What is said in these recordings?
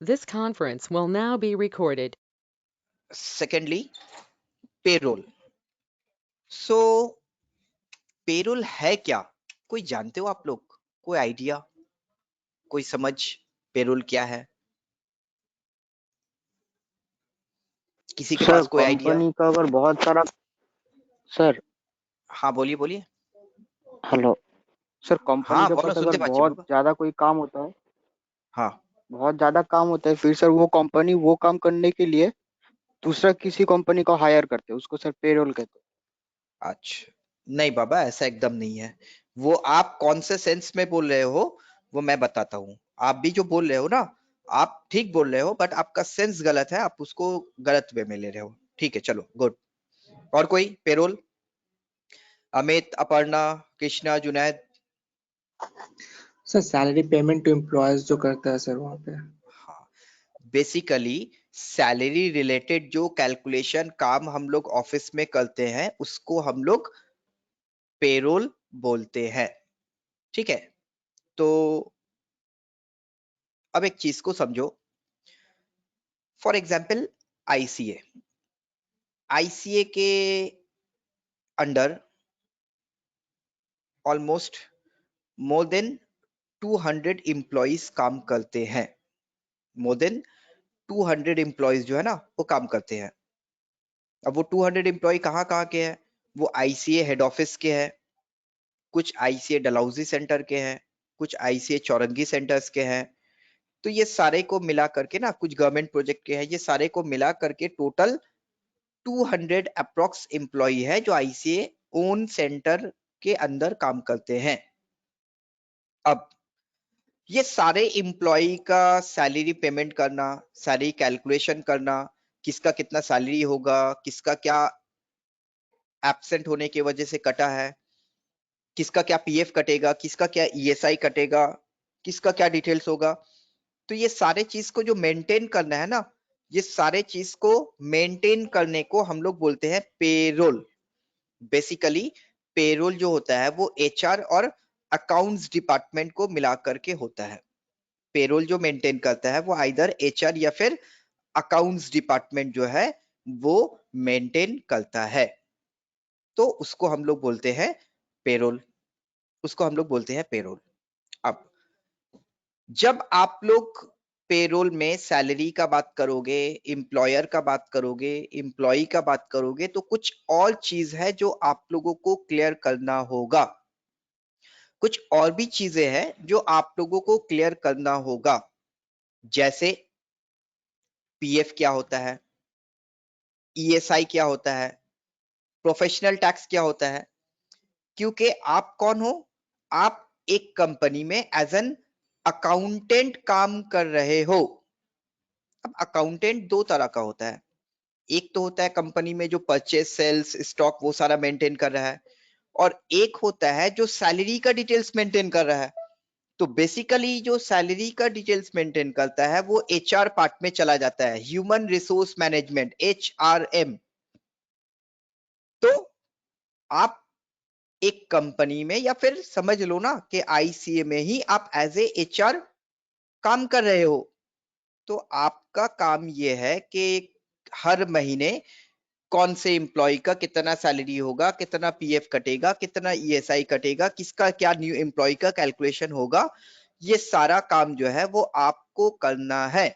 This conference will now be recorded. Secondly, payroll. So payroll है क्या? कोई जानते हो आप लोग? कोई आइडिया, कोई समझ पेरोल क्या है? किसी के सर पास कोई आइडिया? कंपनी का अगर बहुत सारा सर हाँ बोलिए बोलिए. हेलो सर, कंपनी हाँ के बोलो, पास अगर सुनते बच्चे बहुत बाबा. ज्यादा कोई काम होता है, हाँ. बहुत ज्यादा काम होता है, फिर सर वो कंपनी वो काम करने के लिए दूसरा किसी कंपनी को हायर करते हैं, उसको सर पेरोल कहते अच्छा, नहीं बाबा, ऐसा एकदम नहीं है. वो आप कौन से सेंस में बोल रहे हो वो मैं बताता हूँ. आप भी जो बोल रहे हो ना, आप ठीक बोल रहे हो, बट आपका सेंस गलत है, आप उसको गलत वे में ले रहे हो. ठीक है, चलो गुड. और कोई payroll? Amit, Aparna, Krishna, Junaid. Sir salary payment to employees जो करता है सर वहाँ पे. हाँ, बेसिकली सैलरी रिलेटेड जो कैलकुलेशन काम हम लोग ऑफिस में करते हैं उसको हम लोग पेरोल बोलते हैं. ठीक है, तो अब एक चीज को समझो. For example, ICA. आईसीए के under almost more than 200 employees काम करते हैं. मोर देन 200 एम्प्लॉइज जो है ना वो काम करते हैं. अब वो 200 एम्प्लॉय कहाँ कहाँ के हैं? वो आईसीए हेड ऑफिस के हैं, कुछ आईसीए डलहौजी सेंटर के हैं, कुछ आईसीए चौरंगी सेंटर्स के हैं. तो ये सारे को मिला करके ना, कुछ गवर्नमेंट प्रोजेक्ट के हैं, ये सारे को मिला करके टोटल 200 अप्रोक्स एम्प्लॉय है जो आईसीए ओन सेंटर के अंदर काम करते हैं. अब ये सारे एम्प्लॉय का सैलरी पेमेंट करना, सैलरी कैलकुलेशन करना, किसका कितना सैलरी होगा, किसका क्या एब्सेंट होने की वजह से कटा है, किसका क्या पीएफ कटेगा, किसका क्या ईएसआई कटेगा, किसका क्या डिटेल्स होगा. तो ये सारे चीज को जो मेंटेन करना है ना, ये सारे चीज को मेंटेन करने को हम लोग बोलते हैं पेरोल. बेसिकली पेरोल जो होता है वो एचआर और अकाउंट्स डिपार्टमेंट को मिला करके होता है. पेरोल जो मेंटेन करता है वो आइदर एचआर या फिर अकाउंट्स डिपार्टमेंट जो है वो मेंटेन करता है. तो उसको हम लोग बोलते हैं पेरोल. उसको हम लोग बोलते हैं पेरोल. अब जब आप लोग पेरोल में सैलरी का बात करोगे, एम्प्लॉयर का बात करोगे, एम्प्लॉय का बात करोगे, तो कुछ और चीज है जो आप लोगों को क्लियर करना होगा. कुछ और भी चीजें हैं जो आप लोगों को क्लियर करना होगा. जैसे पीएफ क्या होता है, ईएसआई क्या होता है, प्रोफेशनल टैक्स क्या होता है. क्योंकि आप कौन हो? आप एक कंपनी में एज एन अकाउंटेंट काम कर रहे हो. अब अकाउंटेंट दो तरह का होता है. एक तो होता है कंपनी में जो परचेज, सेल्स, स्टॉक वो सारा मेंटेन कर रहा है, और एक होता है जो सैलरी का डिटेल्स मेंटेन कर रहा है. तो बेसिकली जो सैलरी का डिटेल्स मेंटेन करता है वो एचआर पार्ट में चला जाता है, ह्यूमन रिसोर्स मैनेजमेंट, एचआरएम. तो आप एक कंपनी में, या फिर समझ लो ना कि आईसीए में ही आप एज ए एचआर काम कर रहे हो. तो आपका काम ये है कि हर महीने कौन से एम्प्लॉय का कितना सैलरी होगा, कितना पीएफ कटेगा, कितना ईएसआई कटेगा, किसका क्या न्यू एम्प्लॉय का कैलकुलेशन होगा, ये सारा काम जो है वो आपको करना है.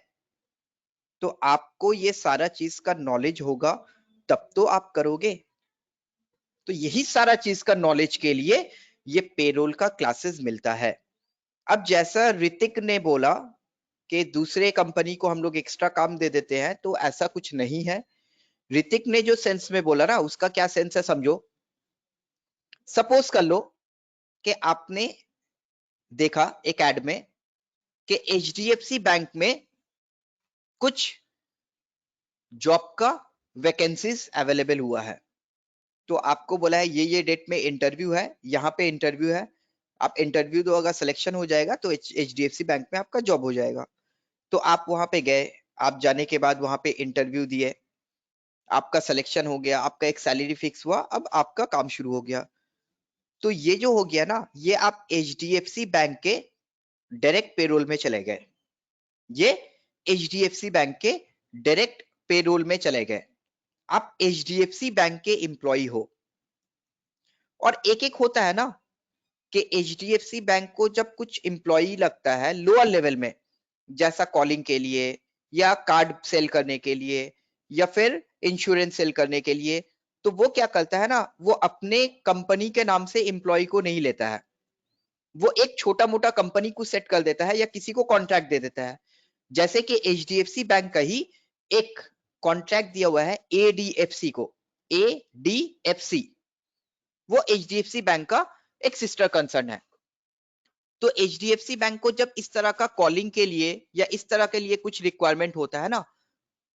तो आपको ये सारा चीज का नॉलेज होगा तब तो आप करोगे. तो यही सारा चीज का नॉलेज के लिए ये पेरोल का क्लासेस मिलता है. अब जैसा ऋतिक ने बोला कि दूसरे कंपनी को हम लोग एक्स्ट्रा काम दे देते हैं, तो ऐसा कुछ नहीं है. ऋतिक ने जो सेंस में बोला ना, उसका क्या सेंस है समझो. सपोज कर लो कि आपने देखा एक एड में कि एचडीएफसी बैंक में कुछ जॉब का वैकेंसीज अवेलेबल हुआ है. तो आपको बोला है ये डेट में इंटरव्यू है, यहाँ पे इंटरव्यू है, आप इंटरव्यू दो, अगर सिलेक्शन हो जाएगा तो एचडीएफसी बैंक में आपका जॉब हो जाएगा. तो आप वहां पे गए, आप जाने के बाद वहां पे इंटरव्यू दिए, आपका सिलेक्शन हो गया, आपका एक सैलरी फिक्स हुआ, अब आपका काम शुरू हो गया. तो ये जो हो गया ना, ये आप एचडीएफसी बैंक के डायरेक्ट पेरोल में चले गए. ये HDFC बैंक के डायरेक्ट पेरोल में चले गए। आप HDFC बैंक के एम्प्लॉय हो, और एक एक होता है ना कि HDFC बैंक को जब कुछ एम्प्लॉय लगता है लोअर लेवल में, जैसा कॉलिंग के लिए या कार्ड सेल करने के लिए या फिर इंश्योरेंस सेल करने के लिए, तो वो क्या करता है ना, वो अपने कंपनी के नाम से एम्प्लॉय को नहीं लेता है, वो एक छोटा मोटा कंपनी को सेट कर देता है या किसी को कॉन्ट्रैक्ट दे देता है। जैसे कि HDFC बैंक का ही एक कॉन्ट्रैक्ट दिया हुआ है ADFC को। ADFC वो HDFC बैंक का एक सिस्टर कंसर्न है। तो HDFC बैंक को जब इस तरह का कॉलिंग के लिए या इस तरह के लिए कुछ रिक्वायरमेंट होता है ना,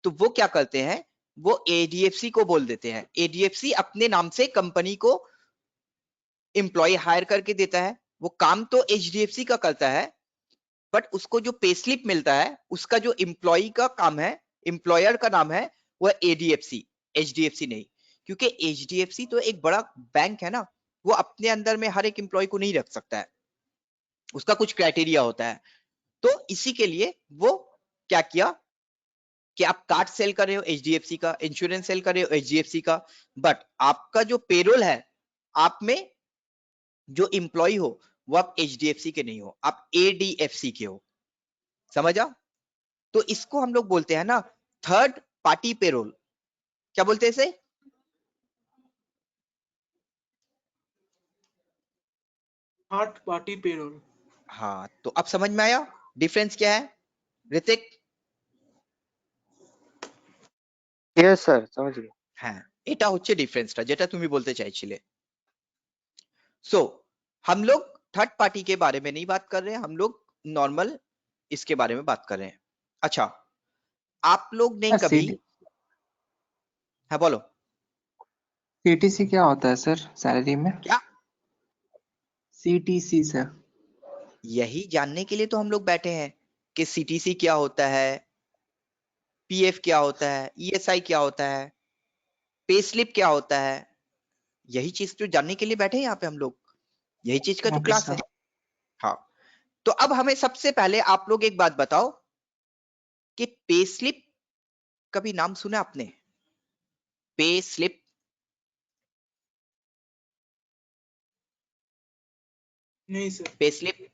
तो वो क्या करते हैं, वो ADFC को बोल देते हैं। ADFC अपने नाम से कंपनी को एम्प्लॉय हायर करके देता है, वो काम तो HDFC का करता है, बट उसको जो पे स्लिप मिलता है उसका जो एम्प्लॉय का काम है, एम्प्लॉयर का नाम है, वो ADFC, HDFC नहीं। क्योंकि HDFC तो एक बड़ा बैंक है ना, वो अपने अंदर में हर एक एम्प्लॉय को नहीं रख सकता है, उसका कुछ क्राइटेरिया होता है। तो इसी के लिए वो क्या किया कि आप कार्ड सेल कर रहे हो HDFC का, इंश्योरेंस सेल कर रहे हो HDFC का, बट आपका जो पेरोल है, आप में जो एम्प्लॉय हो वो आप HDFC के नहीं हो, आप ADFC के हो। समझा? तो इसको हम लोग बोलते हैं ना थर्ड पार्टी पेरोल। क्या बोलते हैं इसे? Third party payroll. हाँ, तो अब समझ में आया डिफरेंस क्या है ऋतिक? यस सर, समझ गया। হ্যাঁ, এটা হচ্ছে ডিফারেন্সটা যেটা তুমি বলতে চাইছিলে। सो हम लोग थर्ड पार्टी के बारे में नहीं बात कर रहे हैं, हम लोग नॉर्मल इसके बारे में बात कर रहे हैं। अच्छा, आप लोग ने कभी, हाँ बोलो। CTC क्या होता है सर सैलरी में? क्या? CTC sir. यही जानने के लिए तो हम लोग बैठे हैं कि CTC क्या होता है, PF क्या होता है, ESI क्या होता है, पे स्लिप क्या होता है। यही चीज तो जानने के लिए बैठे हैं यहाँ पे हम लोग, यही चीज का तो ओके क्लास है। सर। हाँ, तो अब हमें सबसे पहले आप लोग एक बात बताओ कि पे स्लिप कभी नाम सुना आपने? पे स्लिप नहीं सर। पे स्लिप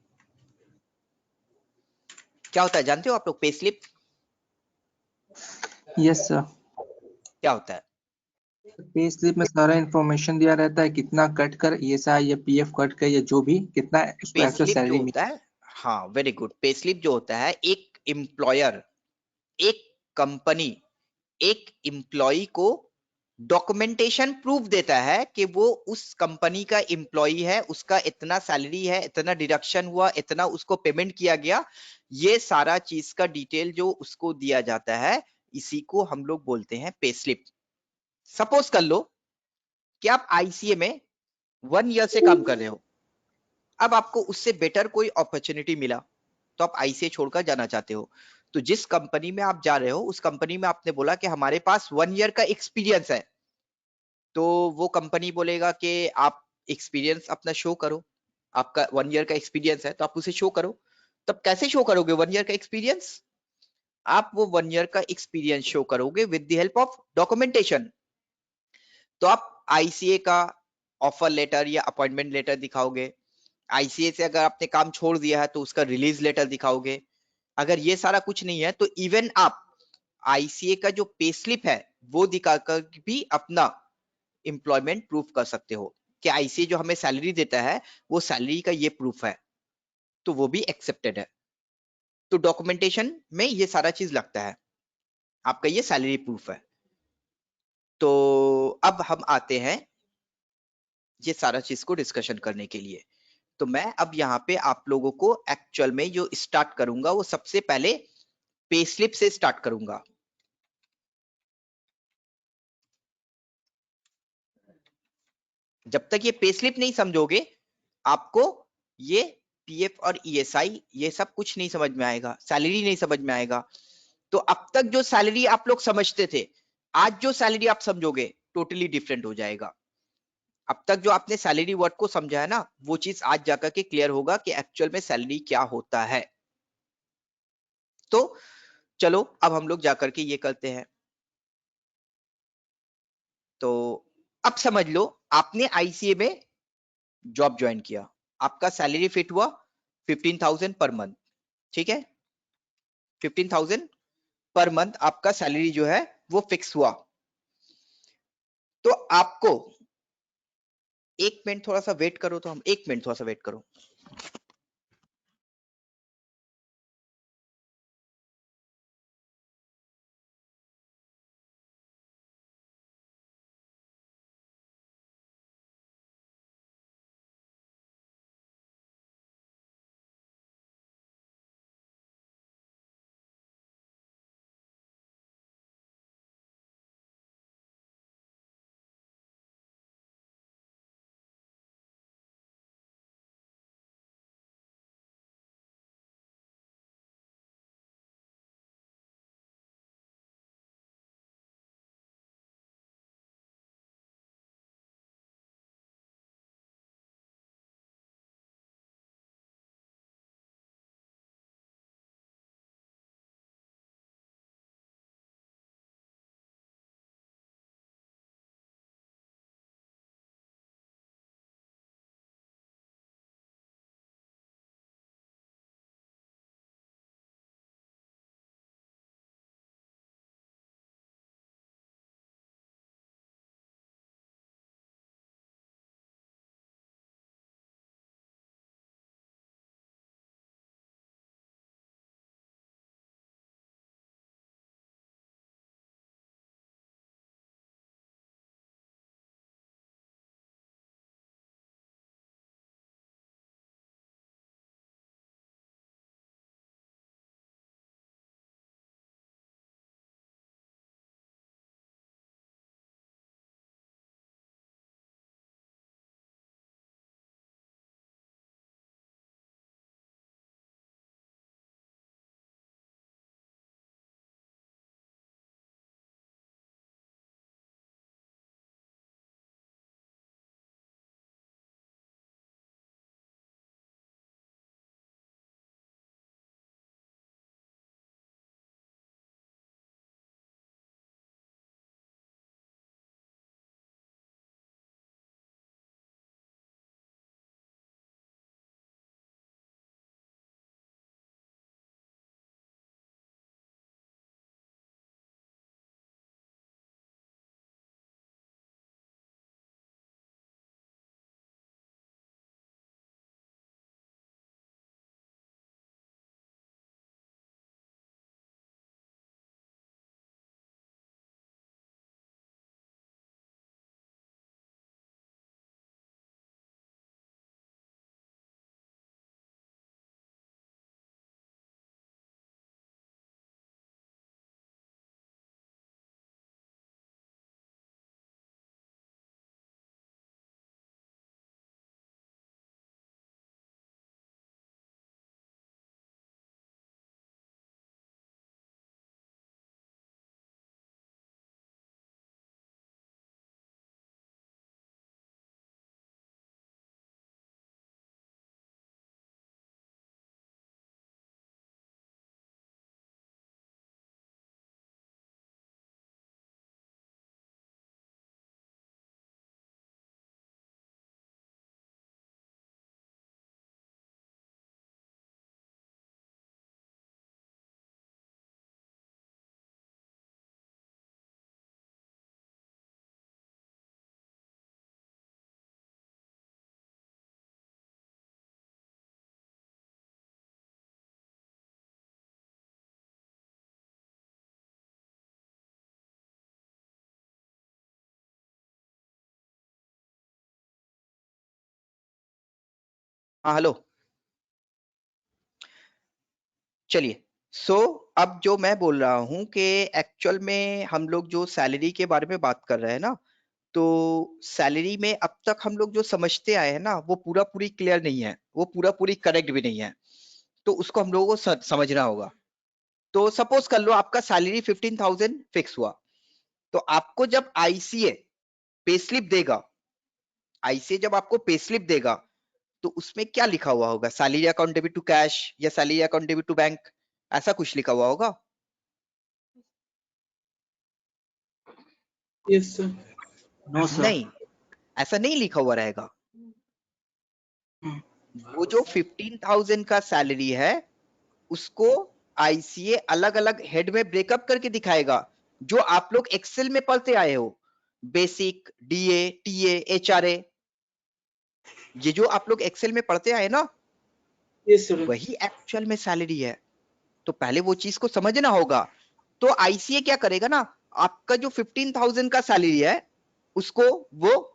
क्या होता है जानते हो आप लोग? Pay slip yes sir. क्या होता है? पे स्लिप में सारा इंफॉर्मेशन दिया रहता है, कितना कट कर ESI या PF कट कर या जो भी कितना उसको पे एक्चुअल स्लिप जो सैलरी मिली। होता है, हाँ वेरी गुड, पे स्लिप जो होता है, एक एम्प्लॉयर, एक कंपनी एक एम्प्लॉय को डॉक्यूमेंटेशन प्रूफ देता है कि वो उस कंपनी का एम्प्लॉय है, उसका इतना सैलरी है, इतना डिडक्शन हुआ, इतना उसको पेमेंट किया गया, ये सारा चीज का डिटेल जो उसको दिया जाता है, इसी को हम लोग बोलते हैं पे स्लिप। सपोज कर लो कि आप ICA में 1 ईयर से काम कर रहे हो, अब आपको उससे बेटर कोई अपॉर्चुनिटी मिला, तो आप ICA छोड़कर जाना चाहते हो, तो जिस कंपनी में आप जा रहे हो उस कंपनी में आपने बोला कि हमारे पास 1 ईयर का एक्सपीरियंस है, तो वो कंपनी बोलेगा कि आप एक्सपीरियंस अपना शो करो, आपका 1 ईयर का एक्सपीरियंस है तो आप उसे शो करो। तब कैसे शो करोगे 1 ईयर का एक्सपीरियंस? आप वो 1 ईयर का एक्सपीरियंस शो करोगे with the help of documentation. तो आप ICA का ऑफर लेटर या अपॉइंटमेंट लेटर दिखाओगे, ICA से अगर आपने काम छोड़ दिया है तो उसका रिलीज लेटर दिखाओगे। अगर ये सारा कुछ नहीं है तो इवन आप ICA का जो पे स्लिप है वो दिखाकर भी अपना एम्प्लॉयमेंट प्रूफ कर सकते हो कि ICA जो हमें सैलरी देता है वो सैलरी का ये प्रूफ है, तो वो भी एक्सेप्टेड है। तो डॉक्यूमेंटेशन में ये सारा चीज लगता है, आपका ये सैलरी प्रूफ है। तो अब हम आते हैं ये सारा चीज को डिस्कशन करने के लिए। तो मैं अब यहाँ पे आप लोगों को एक्चुअल में जो स्टार्ट करूंगा वो सबसे पहले पे स्लिप से स्टार्ट करूंगा। जब तक ये पे स्लिप नहीं समझोगे आपको ये PF और ESI ये सब कुछ नहीं समझ में आएगा, सैलरी नहीं समझ में आएगा। तो अब तक जो सैलरी आप लोग समझते थे, आज जो सैलरी आप समझोगे टोटली डिफरेंट हो जाएगा। अब तक जो आपने सैलरी वर्ड को समझा है ना, वो चीज आज जाकर के क्लियर होगा कि एक्चुअल में सैलरी क्या होता है। तो चलो अब हम लोग जाकर के ये करते हैं। तो अब समझ लो आपने आईसीए में जॉब ज्वाइन किया, आपका सैलरी फिट हुआ 15,000 पर मंथ, ठीक है, 15,000 पर मंथ आपका सैलरी जो है वो फिक्स हुआ। तो आपको, एक मिनट थोड़ा सा वेट करो, तो हम एक मिनट थोड़ा सा वेट करो। हाँ हेलो, चलिए। सो अब जो मैं बोल रहा हूँ कि एक्चुअल में हम लोग जो सैलरी के बारे में बात कर रहे हैं ना, तो सैलरी में अब तक हम लोग जो समझते आए हैं ना, वो पूरा पूरी क्लियर नहीं है, वो पूरा पूरी करेक्ट भी नहीं है। तो उसको हम लोगों को समझना होगा। तो सपोज कर लो आपका सैलरी 15,000 फिक्स हुआ, तो आपको जब आईसीए पे स्लिप देगा, आईसीए जब आपको पे स्लिप देगा, तो उसमें क्या लिखा हुआ होगा? Salary account debit to cash या salary account debit to bank, ऐसा कुछ लिखा हुआ होगा। Yes sir. No sir. नहीं, ऐसा नहीं लिखा हुआ रहेगा। वो जो 15,000 का सैलरी है उसको आईसीए अलग अलग हेड में ब्रेकअप करके दिखाएगा, जो आप लोग एक्सेल में पढ़ते आए हो, बेसिक, डीए, टीए, एचआरए, ये जो आप लोग एक्सेल में पढ़ते आए ना, यस सर। वही एक्चुअल में सैलरी है। तो पहले वो चीज को समझना होगा। तो आईसीए क्या करेगा ना, आपका जो 15,000 का सैलरी है उसको वो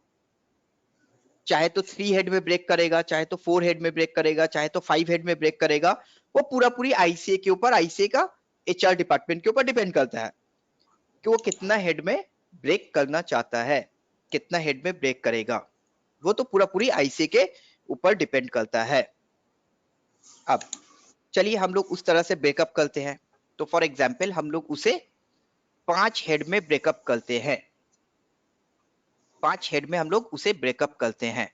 चाहे तो 3 हेड में ब्रेक करेगा, चाहे तो 4 हेड में ब्रेक करेगा, चाहे तो 5 हेड में ब्रेक करेगा। वो पूरा पूरी आईसीए के ऊपर, आईसीए का एचआर डिपार्टमेंट के ऊपर डिपेंड करता है कि वो कितना हेड में ब्रेक करना चाहता है, कितना हेड में ब्रेक करेगा। वो तो पूरा पूरी आईसीए के ऊपर डिपेंड करता है। अब चलिए हम लोग उस तरह से ब्रेकअप करते हैं। तो फॉर एग्जाम्पल हम लोग उसे 5 हेड में ब्रेकअप करते हैं। 5 हेड में हम लोग उसे ब्रेकअप करते हैं।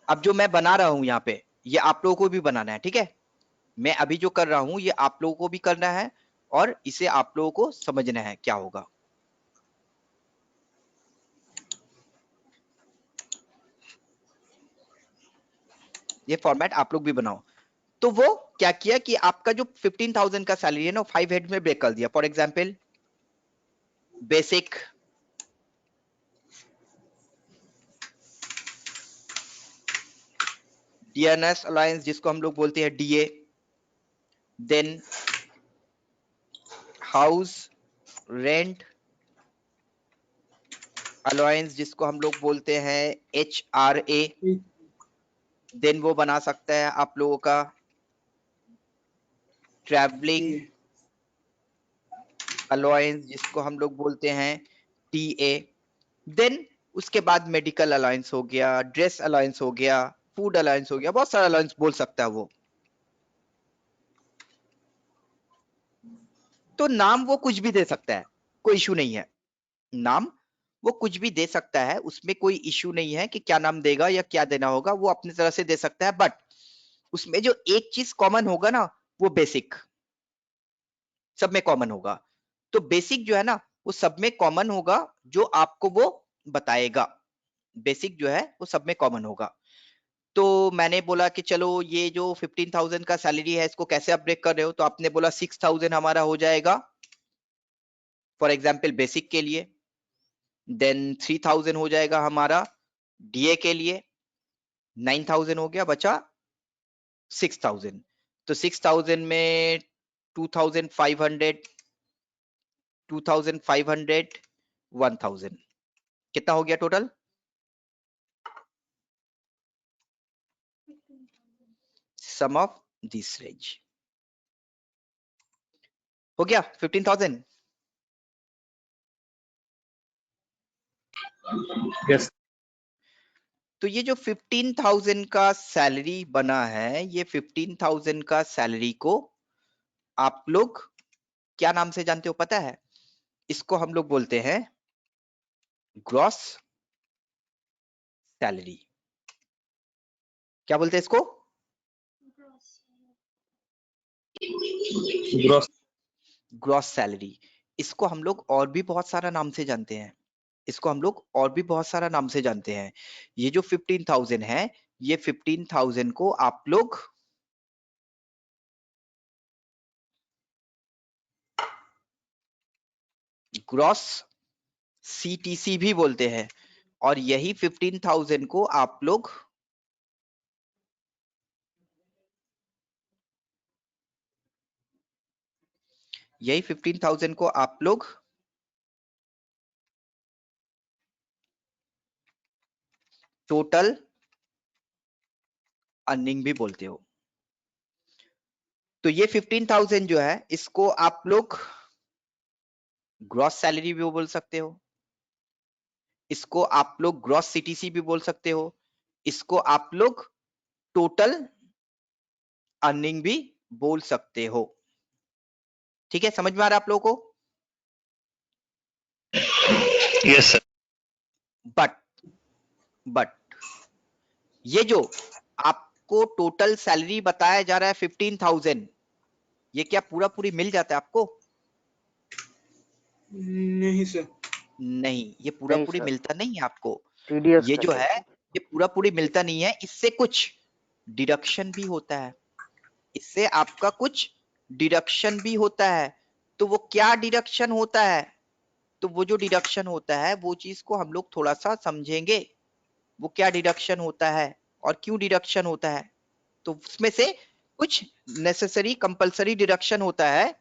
अब जो मैं बना रहा हूं यहाँ पे, ये आप लोगों को भी बनाना है, ठीक है? मैं अभी जो कर रहा हूं ये आप लोगों को भी करना है और इसे आप लोगों को समझना है क्या होगा। ये फॉर्मेट आप लोग भी बनाओ। तो वो क्या किया कि आपका जो 15,000 का सैलरी है ना, 5 हेड में ब्रेक कर दिया। For example basic, dearness allowance जिसको हम लोग बोलते हैं DA, then house rent allowance जिसको हम लोग बोलते हैं एचआरए, देन वो बना सकता है आप लोगों का ट्रैवलिंग अलायंस जिसको हम लोग बोलते हैं टीए, देन उसके बाद मेडिकल अलायंस हो गया, ड्रेस अलायंस हो गया, फूड अलायंस हो गया, बहुत सारा अलायंस बोल सकता है वो। तो नाम वो कुछ भी दे सकता है, कोई इशू नहीं है। नाम वो कुछ भी दे सकता है, उसमें कोई इशू नहीं है कि क्या नाम देगा या क्या देना होगा, वो अपनी तरह से दे सकता है। बट उसमें जो एक चीज कॉमन होगा ना, वो बेसिक सब में कॉमन होगा। तो बेसिक जो है ना वो सब में कॉमन होगा, जो आपको वो बताएगा। बेसिक जो है वो सब में कॉमन होगा। तो मैंने बोला कि चलो ये जो 15,000 का सैलरी है इसको कैसे आप ब्रेक कर रहे हो, तो आपने बोला 6,000 हमारा हो जाएगा फॉर एग्जाम्पल बेसिक के लिए, देन 3,000 हो जाएगा हमारा डीए के लिए, 9,000 हो गया, बचा 6,000। तो 6,000 में 2,500, 2,500, 1,000, कितना हो गया total? Sum of this range हो गया 15,000। यस। तो ये जो 15,000 का सैलरी बना है, ये 15,000 का सैलरी को आप लोग क्या नाम से जानते हो पता है? इसको हम लोग बोलते हैं ग्रॉस सैलरी। क्या बोलते हैं इसको? ग्रॉस। Gross salary. इसको हम लोग और भी बहुत सारा नाम से जानते हैं, इसको हम लोग और भी बहुत सारा नाम से जानते हैं। ये जो 15,000 है, ये 15,000 को आप लोग ग्रॉस सीटीसी भी बोलते हैं, और यही 15,000 को आप लोग टोटल अर्निंग भी बोलते हो। तो ये 15,000 जो है इसको आप लोग ग्रॉस सैलरी भी बोल सकते हो, इसको आप लोग ग्रॉस सीटीसी भी बोल सकते हो, इसको आप लोग टोटल अर्निंग भी बोल सकते हो। ठीक है, समझ में आ रहा है आप लोगों को? Yes sir. बट ये जो आपको टोटल सैलरी बताया जा रहा है 15,000, ये क्या पूरा पूरी मिल जाता है आपको? नहीं सर। नहीं, ये पूरा नहीं पूरी सर, मिलता नहीं है आपको। टीडीएस ये जो कहते है हैं। ये पूरा पूरी मिलता नहीं है, इससे कुछ डिडक्शन भी होता है, इससे आपका कुछ डिडक्शन भी होता है। तो वो क्या डिडक्शन होता है? तो वो जो डिडक्शन होता है वो चीज को हम लोग थोड़ा सा समझेंगे, वो क्या डिडक्शन होता है और क्यों डिडक्शन होता है। तो उसमें से कुछ नेसेसरी कंपलसरी डिडक्शन होता है,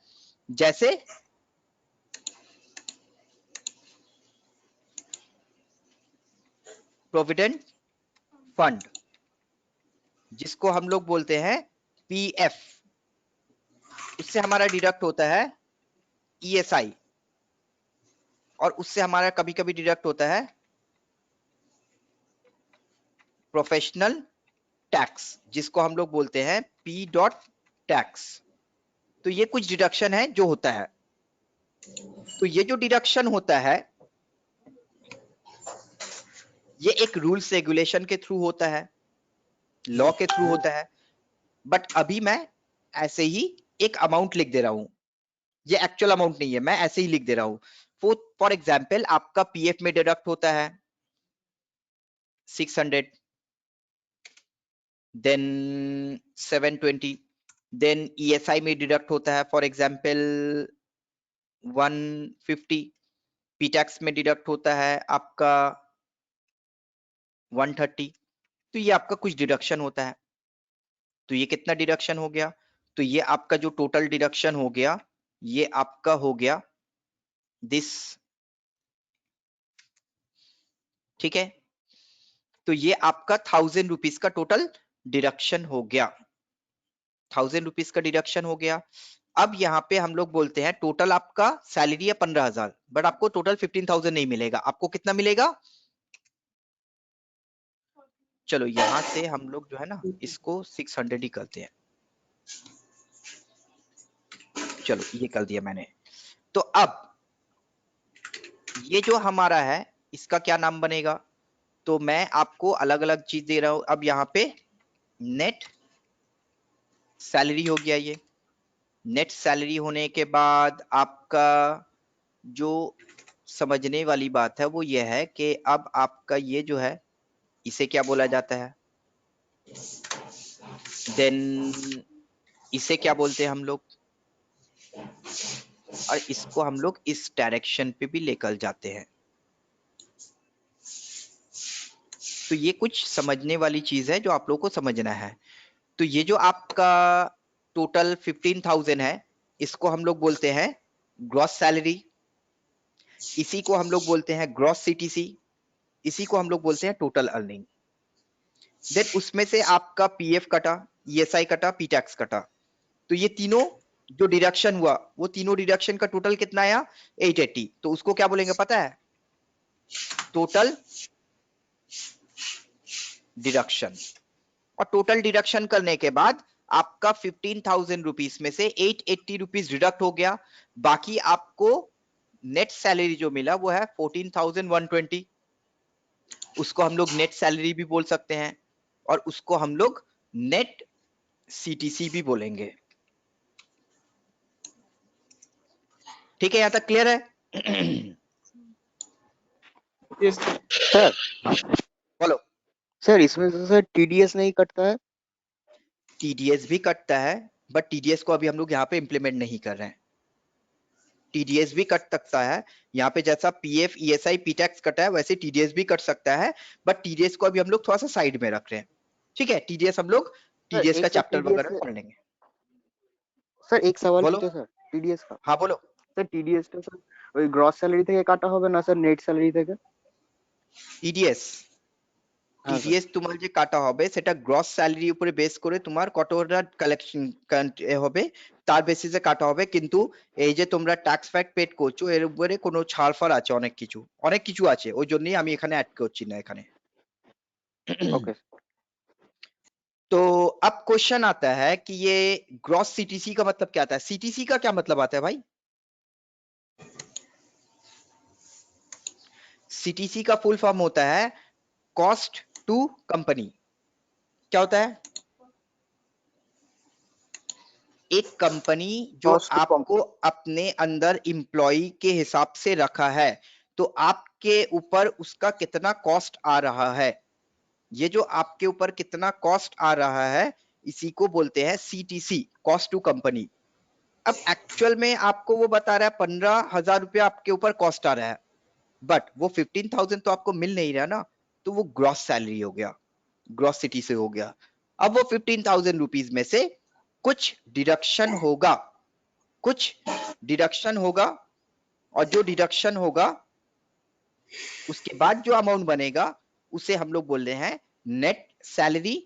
जैसे प्रोविडेंट फंड, जिसको हम लोग बोलते हैं पीएफ, उससे हमारा डिडक्ट होता है ईएसआई, और उससे हमारा कभी कभी डिडक्ट होता है प्रोफेशनल टैक्स, जिसको हम लोग बोलते हैं पी डॉट टैक्स। तो ये कुछ डिडक्शन है जो होता है। तो ये जो डिडक्शन होता है ये एक रूल्स रेगुलेशन के थ्रू होता है, लॉ के थ्रू होता है। बट अभी मैं ऐसे ही एक अमाउंट लिख दे रहा हूं, ये एक्चुअल अमाउंट नहीं है, मैं ऐसे ही लिख दे रहा हूं। फॉर एग्जाम्पल आपका पीएफ में डिडक्ट होता है 600, देन 720, देन ईएसआई में डिडक्ट होता है फॉर एग्जाम्पल 150, पीटैक्स में डिडक्ट होता है आपका 130। तो ये आपका कुछ डिडक्शन होता है। तो ये कितना डिडक्शन हो गया? तो ये आपका जो टोटल डिडक्शन हो गया, ये आपका हो गया दिस, ठीक है। तो ये आपका 1000 रुपीज का टोटल डिडक्शन हो गया, 1000 रुपीज का डिडक्शन हो गया। अब यहाँ पे हम लोग बोलते हैं टोटल आपका सैलरी है 15,000, बट आपको टोटल 15,000 नहीं मिलेगा, आपको कितना मिलेगा? चलो यहां से हम लोग जो है ना इसको 600 ही करते हैं। चलो ये कर दिया मैंने। तो अब ये जो हमारा है इसका क्या नाम बनेगा? तो मैं आपको अलग अलग चीज दे रहा हूं। अब यहाँ पे नेट सैलरी हो गया, ये नेट सैलरी होने के बाद आपका जो समझने वाली बात है वो ये है कि अब आपका ये जो है इसे क्या बोला जाता है, देन इसे क्या बोलते हैं हम लोग, और इसको हम लोग इस डायरेक्शन पे भी लेकर जाते हैं। तो ये कुछ समझने वाली चीज है जो आप लोगों को समझना है। तो ये जो आपका टोटल 15,000 है, इसको हम लोग बोलते हैं ग्रॉस सैलरी, इसी को हम लोग बोलते हैं ग्रॉस सीटीसी, इसी को हम लोग बोलते हैं टोटल अर्निंग। देन उसमें से आपका पीएफ कटा, ईएसआई कटा, पी टैक्स कटा। तो ये तीनों जो डिडक्शन हुआ वो तीनों डिडक्शन का टोटल कितना आया? 880। तो उसको क्या बोलेंगे पता है? Total deduction. और टोटल डिडक्शन करने के बाद आपका 15,000 रुपीज में से 880 रुपीज डिडक्ट हो गया। बाकी आपको नेट सैलरी जो मिला वो है 14,120। उसको हम लोग नेट सैलरी भी बोल सकते हैं और उसको हम लोग नेट सीटीसी भी बोलेंगे। ठीक है, यहां तक क्लियर है? यस सर बोलो। सर इसमें से सर टीडीएस नहीं कटता है? टीडीएस भी कटता है, बट टीडीएस को अभी हम लोग यहाँ पे इंप्लीमेंट नहीं कर रहे हैं। टीडीएस भी कट सकता है यहाँ पे, जैसा पीएफ ईएसआई पीटैक्स कटा है वैसे टीडीएस भी कट सकता है, बट टीडीएस को अभी हम लोग थोड़ा सा साइड में रख रहे हैं। ठीक है, टीडीएस हम लोग सर टीडीएस का एक सर चैप्टर टीडीएस वगैरह पढ़ लेंगे। सर एक सवाल बोलो। पूछे सर टीडीएस का। हाँ बोलो। স্যার টিডিএসটা স্যার ওই গ্রস স্যালারি থেকে কাটা হবে না স্যার নেট স্যালারি থেকে? টিডিএস হ্যাঁ স্যার। টিডিএস তোমার যে কাটা হবে সেটা গ্রস স্যালারি উপরে বেস করে তোমার কতটা কালেকশন হবে তার বেসিসে কাটা হবে, কিন্তু এই যে তোমরা ট্যাক্স ফ্যাক্ট পেড করছো এর উপরে কোনো ছাড়ফাড় আছে, অনেক কিছু আছে, ওই জন্যই আমি এখানে অ্যাড করছি না এখানে। ওকে। तो अब क्वेश्चन आता है कि ये ग्रॉस सीटीसी का मतलब क्या आता है? सीटीसी का क्या मतलब आता है भाई? सीटीसी का फुल फॉर्म होता है कॉस्ट टू कंपनी। क्या होता है? एक कंपनी जो Cost to आपको अपने अंदर एम्प्लॉय के हिसाब से रखा है, तो आपके ऊपर उसका कितना कॉस्ट आ रहा है, ये जो आपके ऊपर कितना कॉस्ट आ रहा है, इसी को बोलते हैं CTC, कॉस्ट टू कंपनी। अब एक्चुअल में आपको वो बता रहा है 15,000 रुपया आपके ऊपर कॉस्ट आ रहा है, बट वो 15,000 तो आपको मिल नहीं रहा ना, तो वो ग्रॉस सैलरी हो गया, ग्रॉस सिटी से हो गया। अब वो 15,000 रुपीज में से कुछ डिडक्शन होगा, कुछ डिडक्शन होगा, और जो डिडक्शन होगा उसके बाद जो अमाउंट बनेगा उसे हम लोग बोल रहे हैं नेट सैलरी,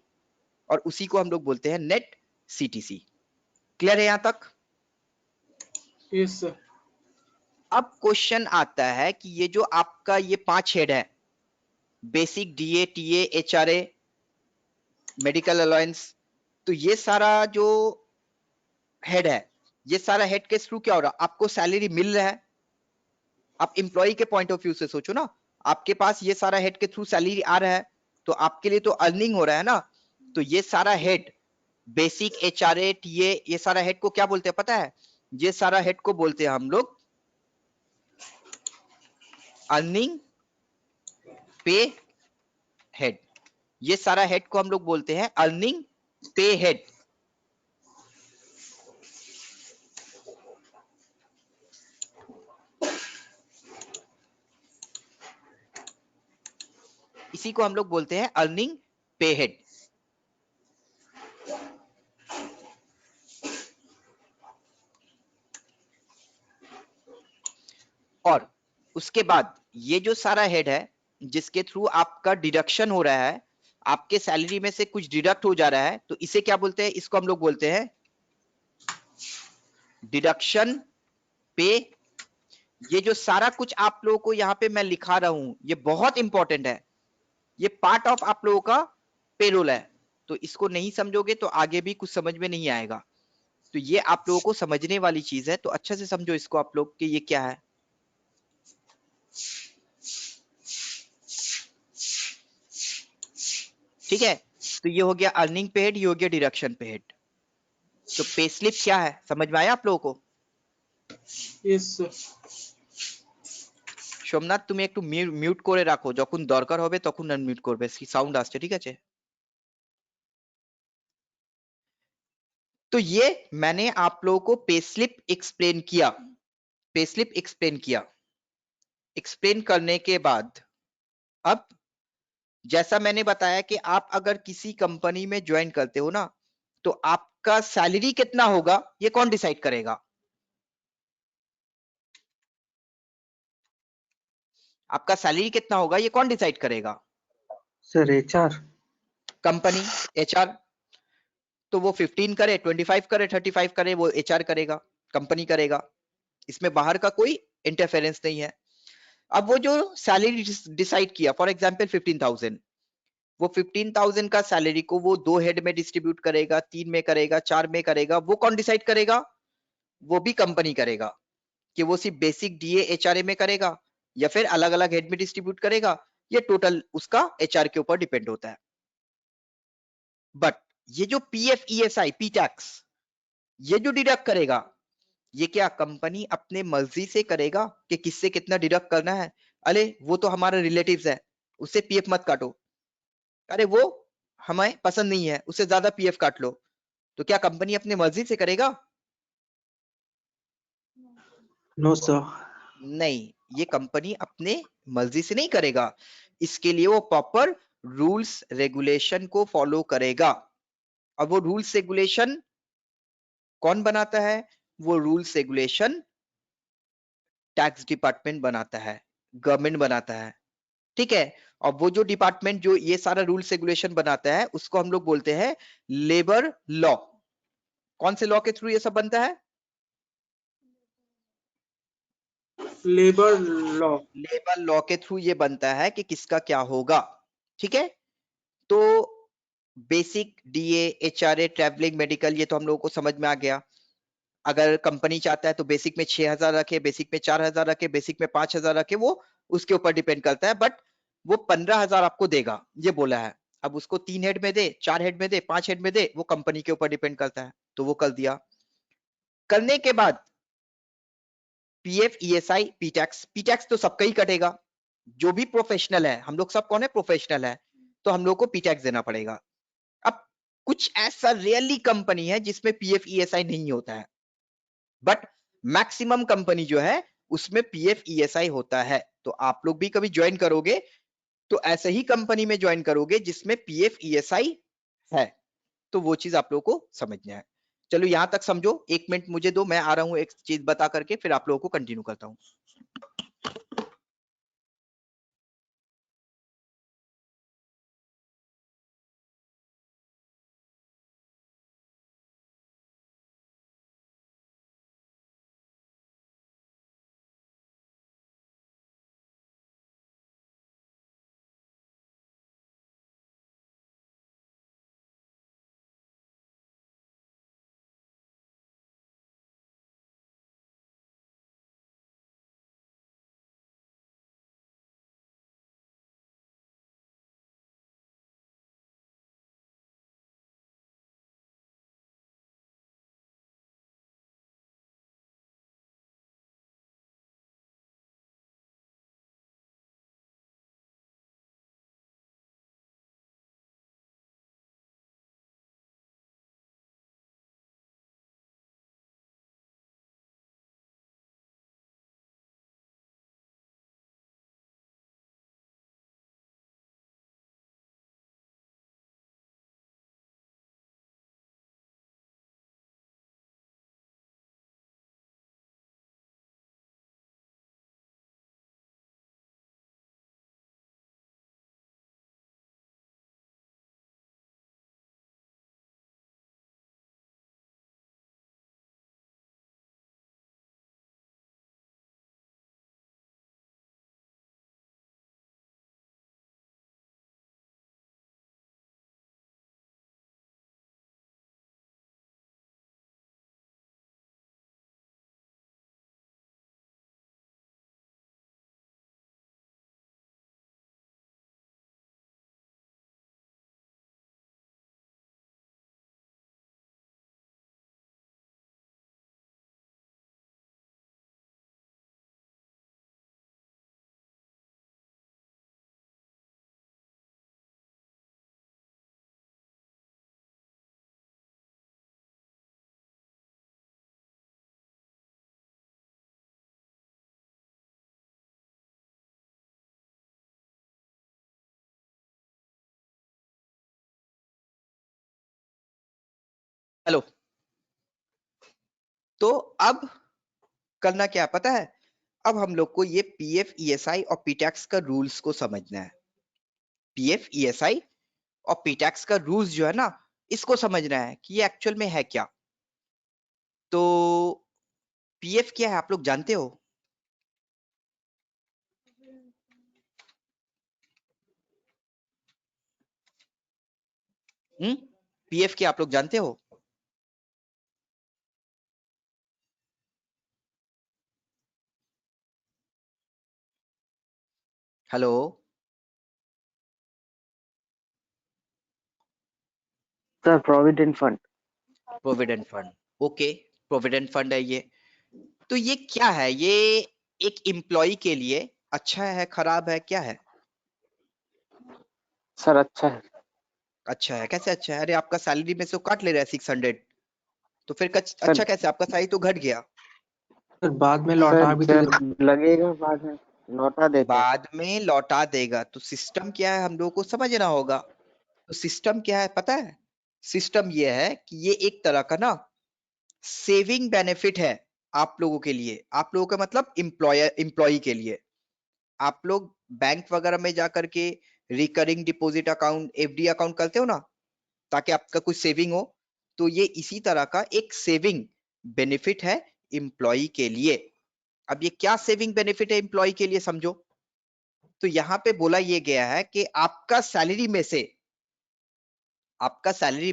और उसी को हम लोग बोलते हैं नेट CTC। क्लियर है यहां तक? Yes sir. अब क्वेश्चन आता है कि ये जो आपका ये 5 हेड है, basic, DA, TA, HRA, medical allowance, तो ये सारा जो हेड है, ये सारा हेड के थ्रू क्या हो रहा है, आपको सैलरी मिल रहा है। आप एम्प्लॉय के पॉइंट ऑफ व्यू से सोचो ना, आपके पास ये सारा हेड के थ्रू सैलरी आ रहा है, तो आपके लिए तो अर्निंग हो रहा है ना। तो ये सारा हेड, बेसिक, HRA, TA, ये सारा हेड को क्या बोलते हैं पता है? ये सारा हेड को बोलते हैं हम लोग अर्निंग पे हेड। ये सारा हेड को हम लोग बोलते हैं अर्निंग पे हेड। इसी को हम लोग बोलते हैं अर्निंग पे हेड। और उसके बाद ये जो सारा हेड है जिसके थ्रू आपका डिडक्शन हो रहा है, आपके सैलरी में से कुछ डिडक्ट हो जा रहा है, तो इसे क्या बोलते हैं? इसको हम लोग बोलते हैं डिडक्शन पे। ये जो सारा कुछ आप लोगों को यहाँ पे मैं लिखा रहा हूं, ये बहुत इंपॉर्टेंट है, ये पार्ट ऑफ आप लोगों का पेरोल है। तो इसको नहीं समझोगे तो आगे भी कुछ समझ में नहीं आएगा। तो ये आप लोगों को समझने वाली चीज है, तो अच्छे से समझो इसको आप लोग कि ये क्या है। ठीक है, तो ये हो गया अर्निंग पे हेड, ये हो गया डिडक्शन पे हेड। तो पे स्लिप क्या है, समझ में आया आप लोगों को? Yes sir. সোমনাথ তুমি একটু মিউট করে রাখো, যখন দরকার হবে তখন আনমিউট করবে, সাউন্ড আসছে, ঠিক আছে? तो ये मैंने आप लोगों को पे स्लिप एक्सप्लेन किया, पे स्लिप एक्सप्लेन किया। एक्सप्लेन करने के बाद अब जैसा मैंने बताया कि आप अगर किसी कंपनी में ज्वाइन करते हो ना, तो आपका सैलरी कितना होगा ये कौन डिसाइड करेगा? आपका सैलरी कितना होगा ये कौन डिसाइड करेगा? Sir HR। Company, HR। तो वो 15 करे, 25 करे, 35 करे, वो HR करेगा, कंपनी करेगा। इसमें बाहर का कोई इंटरफेरेंस नहीं है। अब वो जो सैलरी डिसाइड किया, फॉर एग्जांपल 15,000, वो 15,000 का सैलरी को वो 2 हेड में डिस्ट्रीब्यूट करेगा, 3 में करेगा, 4 में करेगा, वो कौन डिसाइड करेगा? वो भी कंपनी करेगा कि वो सिर्फ बेसिक, DA, HRA में करेगा या फिर अलग अलग हेड में डिस्ट्रीब्यूट करेगा। ये टोटल उसका HR के ऊपर डिपेंड होता है। बट ये जो PF, ESI, P टैक्स, ये जो डिडक्ट करेगा, ये क्या कंपनी अपने मर्जी से करेगा कि किससे कितना डिडक्ट करना है? अरे वो तो हमारा रिलेटिव्स है, उससे PF मत काटो। अरे वो हमें पसंद नहीं है, उससे ज्यादा PF काट लो। तो क्या कंपनी अपने मर्जी से करेगा? No sir. नहीं, ये कंपनी अपने मर्जी से नहीं करेगा। इसके लिए वो प्रॉपर रूल्स रेगुलेशन को फॉलो करेगा। अब वो रूल्स रेगुलेशन कौन बनाता है? वो रूल्स रेगुलेशन टैक्स डिपार्टमेंट बनाता है, गवर्नमेंट बनाता है। ठीक है, और वो जो डिपार्टमेंट जो ये सारा रूल्स रेगुलेशन बनाता है उसको हम लोग बोलते हैं लेबर लॉ। कौन से लॉ के थ्रू ये सब बनता है? Labour law. लेबर लॉ के थ्रू ये बनता है कि किसका क्या होगा। ठीक है, तो basic, DA, HRA, travelling, medical, ये तो हम लोगों को समझ में आ गया। अगर कंपनी चाहता है तो बेसिक में 6,000 रखे, बेसिक में 4,000 रखे, बेसिक में 5,000 रखे, वो उसके ऊपर डिपेंड करता है, बट वो 15,000 आपको देगा, ये बोला है। अब उसको 3 हेड में दे, 4 हेड में दे, 5 हेड में दे, वो कंपनी के ऊपर डिपेंड करता है, तो वो कर दिया। करने के बाद पीएफ, ईएसआई, पीटैक्स, पीटैक्स तो सबका ही कटेगा, जो भी प्रोफेशनल है, हम लोग सब कौन है, प्रोफेशनल है, तो हम लोग को पीटैक्स देना पड़ेगा। अब कुछ ऐसा रियली कंपनी है जिसमें पीएफ, ईएसआई नहीं होता है, बट मैक्सिमम कंपनी जो है उसमें पीएफ, ईएसआई होता है। तो आप लोग भी कभी ज्वाइन करोगे तो ऐसे ही कंपनी में ज्वाइन करोगे जिसमें पीएफ, ईएसआई है, तो वो चीज आप लोगों को समझना है। चलो यहां तक समझो, 1 मिनट मुझे दो, मैं आ रहा हूं एक चीज बता करके, फिर आप लोगों को कंटिन्यू करता हूं। हेलो, तो अब करना क्या पता है, अब हम लोग को ये पीएफ, ईएसआई और पीटैक्स का रूल्स को समझना है। पीएफ, ईएसआई और पीटैक्स का रूल्स जो है ना, इसको समझना है कि ये एक्चुअल में है क्या। तो पीएफ क्या है आप लोग जानते हो? पीएफ क्या आप लोग जानते हो? Hello, sir provident fund. Provident fund, okay, provident fund है ये। तो ये क्या है, ये एक एम्प्लॉय के लिए अच्छा है, खराब है, क्या है? सर अच्छा है। अच्छा है, कैसे अच्छा है? अरे आपका सैलरी में से वो काट ले रहा है 600, तो फिर सर अच्छा कैसे? आपका सैलरी तो घट गया। सर बाद में लौटा सर भी तो जब लगेगा बाद में लौटा देते हैं। बाद में लौटा देगा, तो सिस्टम क्या है हम लोगों को समझना होगा। तो सिस्टम क्या है पता है? सिस्टम ये है कि ये एक तरह का ना सेविंग बेनिफिट है आप लोगों के लिए। आप लोगों का मतलब एम्प्लॉय के लिए। आप लोग बैंक वगैरह में जाकर के recurring deposit account, FD account करते हो ना, ताकि आपका कुछ सेविंग हो, तो ये इसी तरह का एक सेविंग बेनिफिट है एम्प्लॉय के लिए। अब ये क्या सेविंग बेनिफिट है एम्प्लॉय के लिए, समझो। तो यहां पे बोला ये गया है कि आपका सैलरी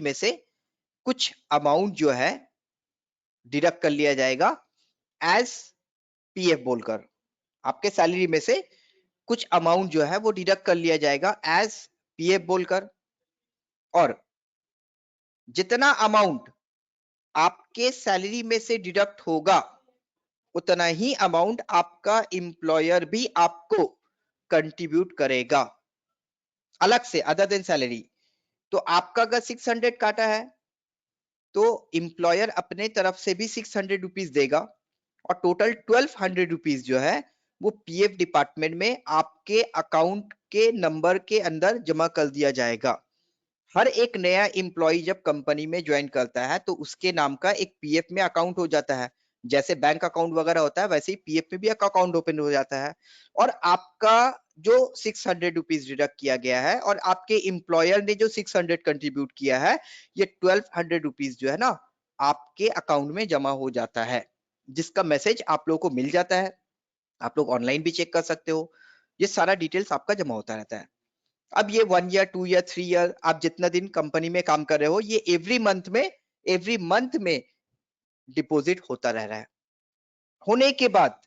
में से कुछ अमाउंट जो है डिडक्ट कर लिया जाएगा एज पीएफ बोलकर। आपके सैलरी में से कुछ अमाउंट जो है वो डिडक्ट कर लिया जाएगा एज पीएफ बोलकर, और जितना अमाउंट आपके सैलरी में से डिडक्ट होगा उतना ही अमाउंट आपका एम्प्लॉयर भी आपको कंट्रीब्यूट करेगा अलग से, अदर देन सैलरी। तो आपका अगर 600 काटा है तो एम्प्लॉयर अपने तरफ से भी 600 रुपीज देगा और टोटल 1200 रुपीज जो है वो पीएफ डिपार्टमेंट में आपके अकाउंट के नंबर के अंदर जमा कर दिया जाएगा। हर एक नया एम्प्लॉय जब कंपनी में ज्वाइन करता है तो उसके नाम का एक पीएफ में अकाउंट हो जाता है, जैसे बैंक अकाउंट वगैरह होता है वैसे ही पीएफ में भी एक अकाउंट ओपन हो जाता है। और आपका जो 600 रुपीज डिडक्ट किया गया है और आपके एम्प्लॉयर ने जो 600 कंट्रीब्यूट किया है, ये 1200 रुपीज जो है ना आपके अकाउंट में जमा हो जाता है, जिसका मैसेज आप लोगों को मिल जाता है। आप लोग ऑनलाइन भी चेक कर सकते हो, ये सारा डिटेल्स आपका जमा होता रहता है। अब ये 1 ईयर 2 ईयर 3 ईयर आप जितना दिन कंपनी में काम कर रहे हो, ये एवरी मंथ में डिपॉजिट होता रह रहा है। होने के बाद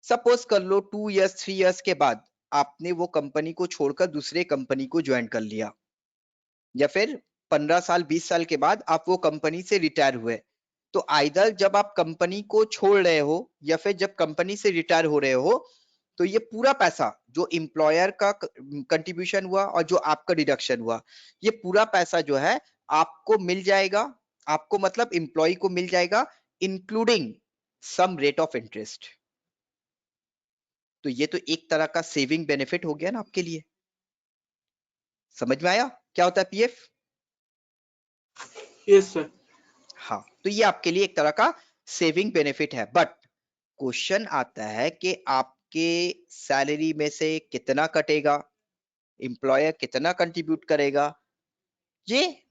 सपोज कर लो 2 इयर्स 3 इयर्स के बाद आपने वो कंपनी को छोड़कर दूसरे कंपनी को ज्वाइन कर लिया, या फिर 15 साल 20 साल के बाद आप वो कंपनी से रिटायर हुए, तो आइदर जब आप कंपनी को छोड़ रहे हो या फिर जब कंपनी से रिटायर हो रहे हो, तो ये पूरा पैसा जो एम्प्लॉयर का कंट्रीब्यूशन हुआ और जो आपका डिडक्शन हुआ, ये पूरा पैसा जो है आपको मिल जाएगा, आपको मतलब एम्प्लॉय को मिल जाएगा, including some rate of interest. तो ये तो एक तरह का सेविंग बेनिफिट हो गया ना आपके लिए। समझ में आया क्या होता है पीएफ? Yes sir. हाँ, तो ये आपके लिए एक तरह का सेविंग बेनिफिट है। बट क्वेश्चन आता है कि आपके सैलरी में से कितना कटेगा, एम्प्लॉयर कितना कंट्रीब्यूट करेगा, ये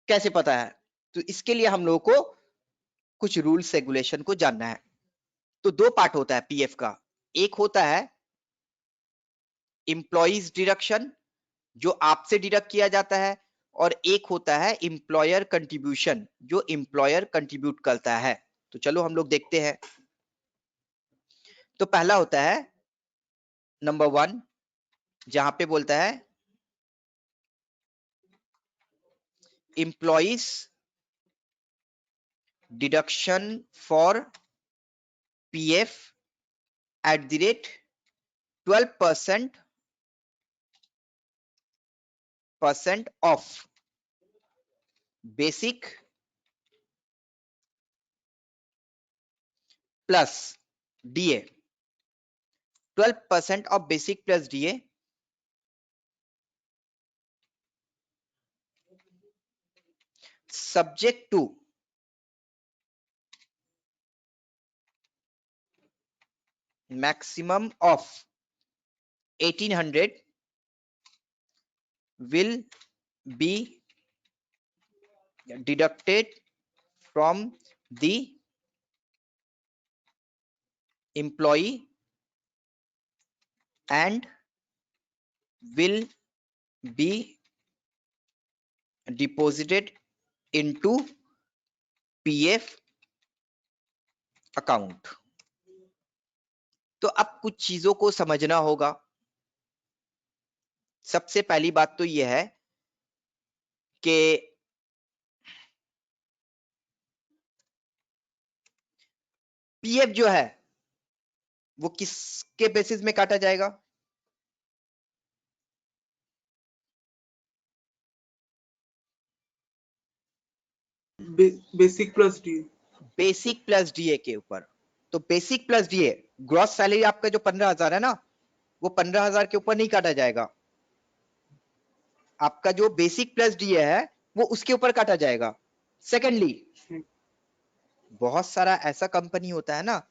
कैसे पता है? तो इसके लिए हम लोगों को कुछ रूल्स रेगुलेशन को जानना है। तो दो पार्ट होता है पीएफ का, एक होता है एम्प्लॉइज डिडक्शन जो आपसे डिडक्ट किया जाता है, और एक होता है एम्प्लॉयर कंट्रीब्यूशन जो एम्प्लॉयर कंट्रीब्यूट करता है। तो चलो हम लोग देखते हैं। तो पहला होता है नंबर 1, जहां पे बोलता है employees deduction for PF at the rate 12% of basic plus DA, 12% of basic plus DA subject to maximum of 1800 will be deducted from the employee and will be deposited into PF account। तो अब कुछ चीजों को समझना होगा। सबसे पहली बात तो यह है कि पीएफ जो है वो किसके बेसिस में काटा जाएगा? Basic plus D. Basic plus DA के ऊपर। तो basic plus DA, gross salary आपका जो 15,000 है ना, वो 15,000 के ऊपर नहीं काटा जाएगा। आपका जो बेसिक प्लस डीए है वो उसके ऊपर काटा जाएगा। सेकेंडली, बहुत सारा ऐसा कंपनी होता है ना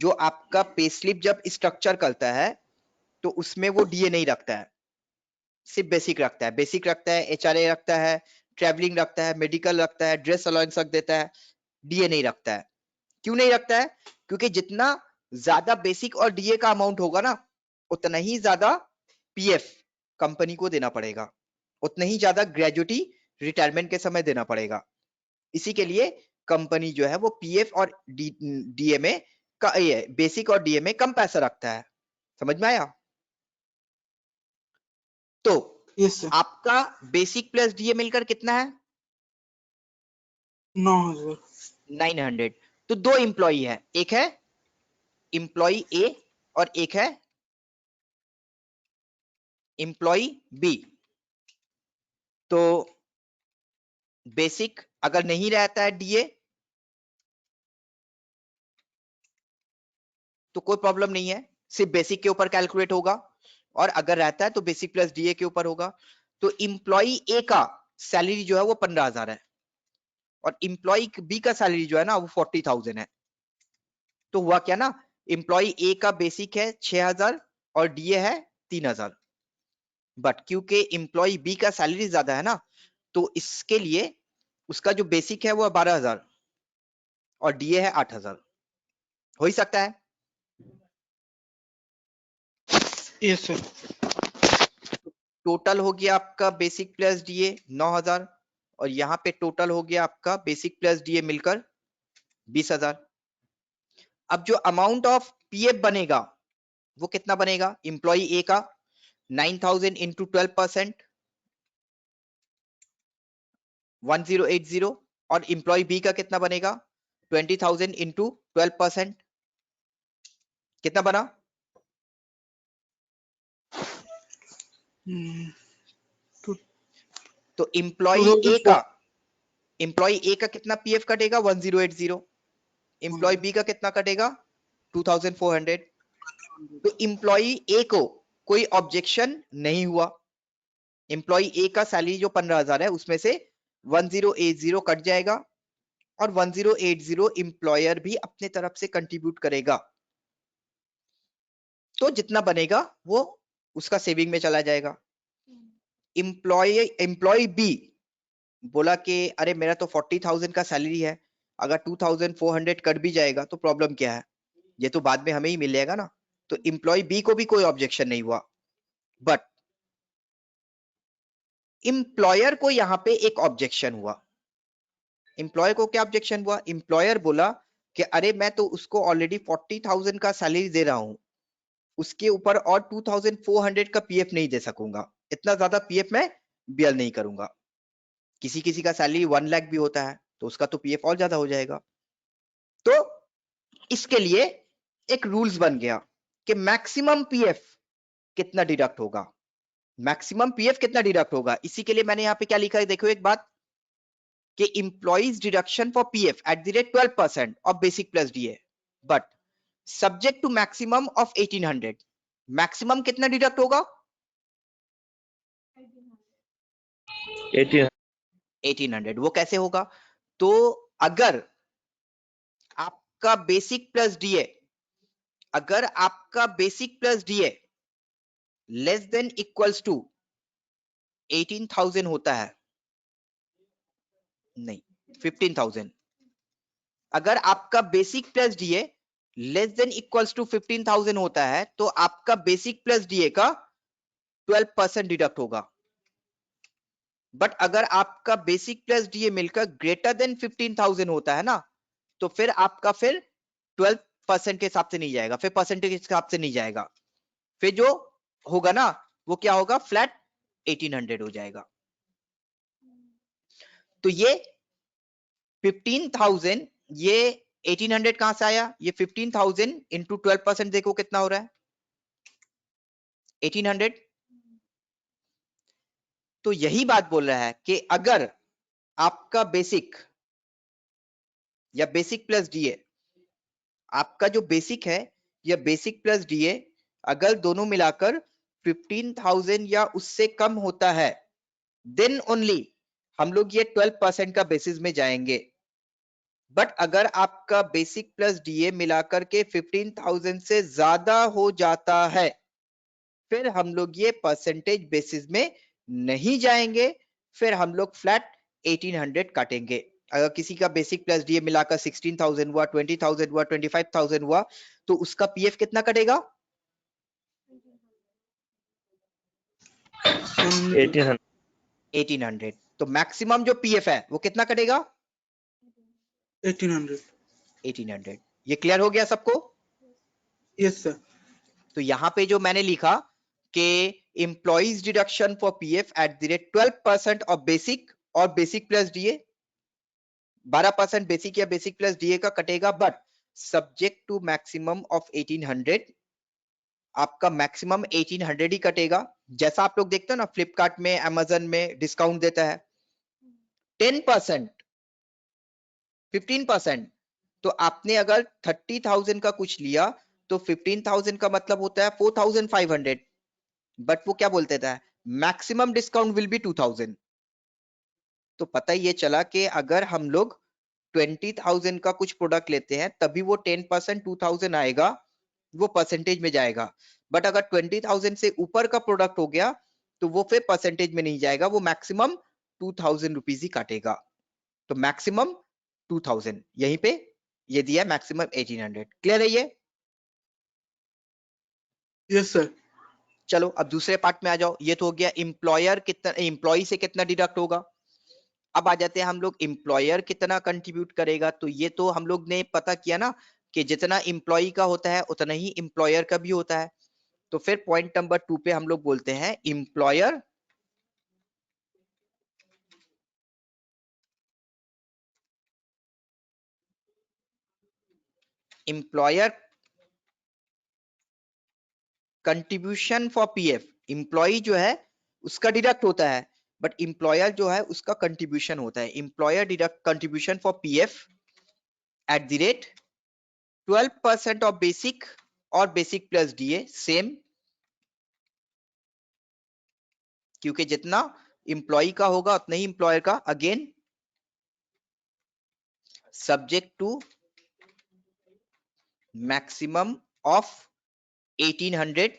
जो आपका पे स्लिप जब स्ट्रक्चर करता है तो उसमें वो डीए नहीं रखता है, सिर्फ बेसिक रखता है। बेसिक रखता है, एचआरए रखता है, ट्रैवलिंग रखता है, मेडिकल रखता है, ड्रेस अलाउंस रख देता है, डीए नहीं रखता है। क्यों नहीं रखता है? क्योंकि जितना ज्यादा बेसिक और डीए का अमाउंट होगा ना, उतना ही ज्यादा पीएफ कंपनी को देना पड़ेगा, उतना ही ज्यादा ग्रेजुटी रिटायरमेंट के समय देना पड़ेगा। इसी के लिए कंपनी जो है वो पीएफ और डीए में बेसिक और डीए में कम पैसा रखता है। समझ में आया? तो यस सर। आपका बेसिक प्लस डीए मिलकर कितना है? 9,000। 900। तो दो एम्प्लॉई है, एक है एम्प्लॉई ए और एक है एम्प्लॉई बी। तो बेसिक अगर नहीं रहता है डीए तो कोई प्रॉब्लम नहीं है, सिर्फ बेसिक के ऊपर कैलकुलेट होगा, और अगर रहता है तो बेसिक प्लस डीए के ऊपर होगा। तो एम्प्लॉई ए का सैलरी जो है वो 15,000 है और एम्प्लॉई बी का सैलरी जो है ना वो 40,000 है। तो हुआ क्या ना, एम्प्लॉई ए का बेसिक है 6,000 और डीए है 3,000, बट क्योंकि एम्प्लॉई बी का सैलरी ज्यादा है ना, तो इसके लिए उसका जो बेसिक है वो 12,000 और डीए है 8,000। हो ही सकता है। Yes sir. टोटल हो गया आपका बेसिक प्लस डीए 9,000 और यहाँ पे टोटल हो गया आपका बेसिक प्लस डीए मिलकर 20,000। अब जो अमाउंट ऑफ पीएफ बनेगा वो कितना बनेगा, एम्प्लॉई ए का 9,000 इंटू 12% 1080 और एम्प्लॉय बी का कितना बनेगा 20,000 इंटू 12% कितना बना, तो एम्प्लॉय ए का कितना पीएफ कटेगा 1080, एम्प्लॉय बी का कितना कटेगा 2,400। तो एम्प्लॉय ए को कोई ऑब्जेक्शन नहीं हुआ, एम्प्लॉय ए का सैलरी जो 15,000 है उसमें से 1080 कट जाएगा और 1080 एम्प्लॉयर भी अपने तरफ से कंट्रीब्यूट करेगा, तो जितना बनेगा वो उसका सेविंग में चला जाएगा। एम्प्लॉय बी बोला कि अरे मेरा तो 40,000 का सैलरी है, अगर 2,400 कट भी जाएगा तो प्रॉब्लम क्या है, ये तो बाद में हमें ही मिल जाएगा ना। तो एम्प्लॉय बी को भी कोई ऑब्जेक्शन नहीं हुआ, बट एम्प्लॉयर को यहां पे एक ऑब्जेक्शन हुआ। एम्प्लॉयर को क्या ऑब्जेक्शन हुआ, एम्प्लॉयर बोला कि अरे मैं तो उसको ऑलरेडी 40,000 का सैलरी दे रहा हूं, उसके ऊपर और 2,400 का पीएफ नहीं दे सकूंगा, इतना ज्यादा पीएफ मैं बियर नहीं करूंगा। किसी किसी का सैलरी 1 लाख भी होता है तो उसका तो पीएफ और ज्यादा हो जाएगा। तो इसके लिए एक रूल्स बन गया कि मैक्सिमम पीएफ कितना डिडक्ट होगा, मैक्सिमम पीएफ कितना डिडक्ट होगा। इसी के लिए मैंने यहां पे क्या लिखा है, देखो एक बात कि employees deduction for PF at the rate 12% of basic plus DA, but subject to maximum of 1800। Maximum कितना डिडक्ट होगा 1800। वो कैसे होगा, तो अगर आपका बेसिक प्लस डीए, अगर आपका basic plus DA less than equals to 18,000 होता है, नहीं 15,000, अगर आपका basic plus DA less than equals to 15,000 होता है तो आपका बेसिक प्लस डीए का 12% डिडक्ट होगा। बट अगर आपका बेसिक प्लस डीए मिलकर ग्रेटर देन 15,000 होता है ना, तो फिर आपका फिर 12% के हिसाब से नहीं जाएगा, फिर परसेंटेज के हिसाब से नहीं जाएगा, फिर जो होगा ना वो क्या होगा, फ्लैट 1800 हो जाएगा। तो ये 15,000, ये 1800 कहां से आया, ये 15,000 इंटू 12% देखो कितना हो रहा है 1800। तो यही बात बोल रहा है कि अगर आपका बेसिक या बेसिक प्लस डीए, आपका जो बेसिक है या बेसिक प्लस डीए अगर दोनों मिलाकर 15,000 या उससे कम होता है, देन ओनली हम लोग ये 12% का बेसिस में जाएंगे। बट अगर आपका बेसिक प्लस डीए मिलाकर के 15,000 से ज्यादा हो जाता है, फिर हम लोग ये परसेंटेज बेसिस में नहीं जाएंगे, फिर हम लोग फ्लैट 1800 काटेंगे। अगर किसी का बेसिक प्लस डीए मिलाकर 16,000 हुआ, 20,000 हुआ, 25,000 हुआ, तो उसका पीएफ कितना कटेगा 1800। तो मैक्सिमम जो पीएफ है वो कितना कटेगा 1800। ये क्लियर हो गया सबको? Yes sir. तो यहां पे जो मैंने लिखा कि employees deduction for PF at the rate 12% of basic और बेसिक प्लस डीए, 12% बेसिक या बेसिक प्लस डीए का कटेगा, but subject to maximum of 1800, आपका मैक्सिमम 1800 ही कटेगा। जैसा आप लोग देखते हो ना फ्लिपकार्ट में, अमेजन में डिस्काउंट देता है 10%, 15%, तो आपने अगर 30,000 का कुछ लिया तो 15,000 का मतलब होता है 4,500, बट वो क्या बोलते था, मैक्सिमम डिस्काउंट विल बी 2,000। तो पता ये चला कि अगर हम लोग 20,000 का कुछ प्रोडक्ट लेते हैं तभी वो 10% 2,000 आएगा, वो परसेंटेज में जाएगा। बट अगर 20,000 से ऊपर का प्रोडक्ट हो गया तो वो फिर परसेंटेज में नहीं जाएगा, वो मैक्सिमम 2,000 रुपीज ही काटेगा। तो मैक्सिमम 2,000 यहीं पे ये दिया, मैक्सिमम 1800। क्लियर है ये? Yes sir. चलो अब दूसरे पार्ट में आ जाओ। ये तो हो गया एम्प्लॉयर कितना, एम्प्लॉय से कितना डिडक्ट होगा। अब आ जाते हैं हम लोग एम्प्लॉयर कितना कंट्रीब्यूट करेगा। तो ये तो हम लोग ने पता किया ना कि जितना एम्प्लॉय का होता है उतना ही एम्प्लॉयर का भी होता है। तो फिर पॉइंट नंबर 2 पे हम लोग बोलते हैं employer contribution for PF. Employee जो है उसका डिडक्ट होता है, बट एम्प्लॉयर जो है उसका कंट्रीब्यूशन होता है। Employer deduct contribution for PF at the rate 12% of basic और बेसिक प्लस डीए सेम, क्योंकि जितना एम्प्लॉय का होगा उतना ही एम्प्लॉयर का। Again subject to maximum of 1800